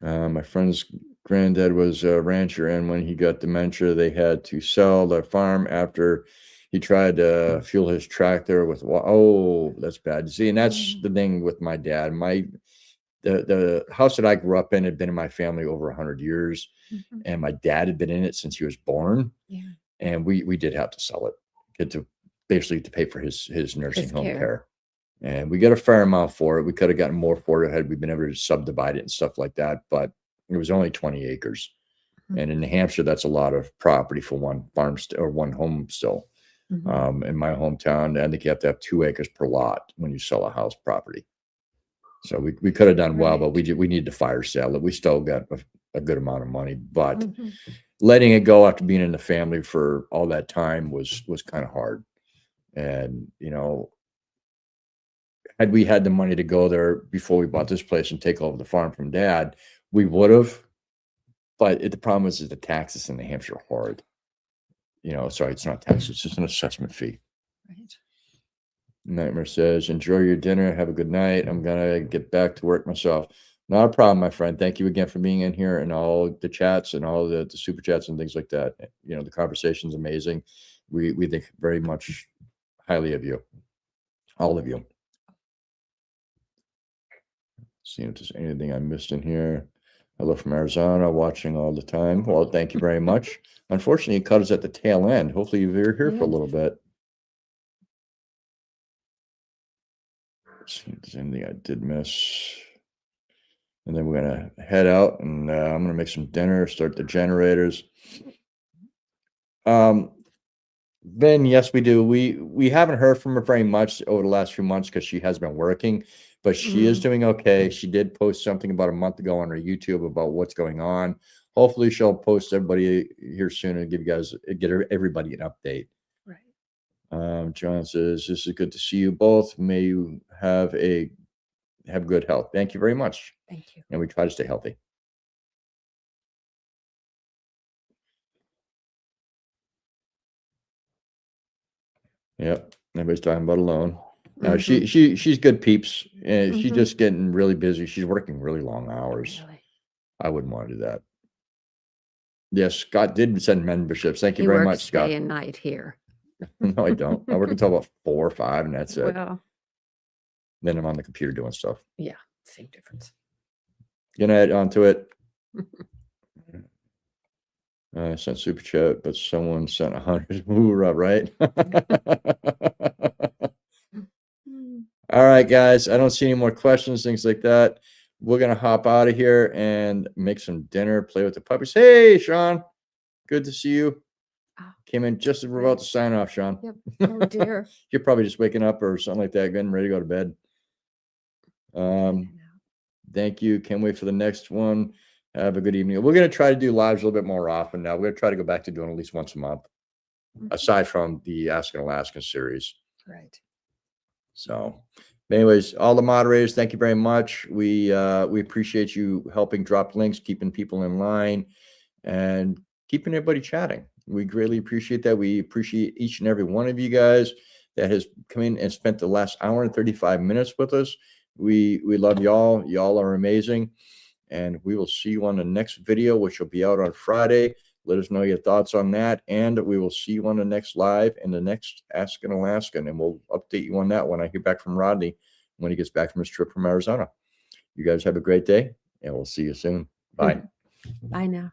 My friend's granddad was a rancher, and when he got dementia, they had to sell the farm after he tried to fuel his tractor with, oh, that's bad. See, and that's the thing with my dad. The house that I grew up in had been in my family over 100 years, and my dad had been in it since he was born. Yeah. And we did have to sell it to basically to pay for his nursing home care. And we got a fair amount for it. We could have gotten more for it had we been able to subdivide it and stuff like that, but it was only 20 acres. And in New Hampshire, that's a lot of property for one farm or one home still. In my hometown, I think you have to have 2 acres per lot when you sell a house property. So we could have done well, but we need to fire sale it. We still got a good amount of money, but letting it go after being in the family for all that time was kind of hard. And, you know, had we had the money to go there before we bought this place and take over the farm from Dad, we would have. But the problem is the taxes in New Hampshire are hard. You know, sorry, it's not taxes, it's just an assessment fee. Right. Nightmare says, enjoy your dinner. Have a good night. I'm going to get back to work myself. Not a problem, my friend. Thank you again for being in here and all the chats and all the super chats and things like that. You know, the conversation's amazing. We think very much highly of you, all of you. See if there's anything I missed in here. Hello from Arizona, watching all the time. Well, thank you very much. Unfortunately, it cut us at the tail end. Hopefully, you're here for a little bit. Let's see if there's anything I did miss. And then we're going to head out and I'm going to make some dinner, start the generators. Ben, yes, we do. We haven't heard from her very much over the last few months because she has been working, but she is doing okay. She did post something about a month ago on her YouTube about what's going on. Hopefully she'll post everybody here soon and get everybody an update. Right. John says, this is good to see you both. May you have good health. Thank you very much. Thank you. And we try to stay healthy. Yep. Everybody's talking about alone. She's good peeps. And she's just getting really busy. She's working really long hours. Really? I wouldn't want to do that. Yes, Scott did send memberships. Thank you very much, Scott. Day and night here. No, I don't. I work until about 4 or 5, and that's it. Well, then I'm on the computer doing stuff. Yeah, same difference. Good night, onto it. I sent super chat, but someone sent 100. Hoorah, right? All right, guys. I don't see any more questions, things like that. We're going to hop out of here and make some dinner, play with the puppies. Hey, Sean. Good to see you. Came in just as we're about to sign off, Sean. Yep. Oh, dear. You're probably just waking up or something like that, getting ready to go to bed. Thank you. Can't wait for the next one. Have a good evening. We're going to try to do lives a little bit more often now. We're going to try to go back to doing at least once a month, aside from the Ask an Alaskan series. Right. So, anyways, all the moderators, thank you very much. We appreciate you helping drop links, keeping people in line, and keeping everybody chatting. We greatly appreciate that. We appreciate each and every one of you guys that has come in and spent the last hour and 35 minutes with us. We love y'all. Y'all are amazing. And we will see you on the next video, which will be out on Friday. Let us know your thoughts on that. And we will see you on the next live and the next Ask an Alaskan. And we'll update you on that when I hear back from Rodney when he gets back from his trip from Arizona. You guys have a great day, and we'll see you soon. Bye. Bye now.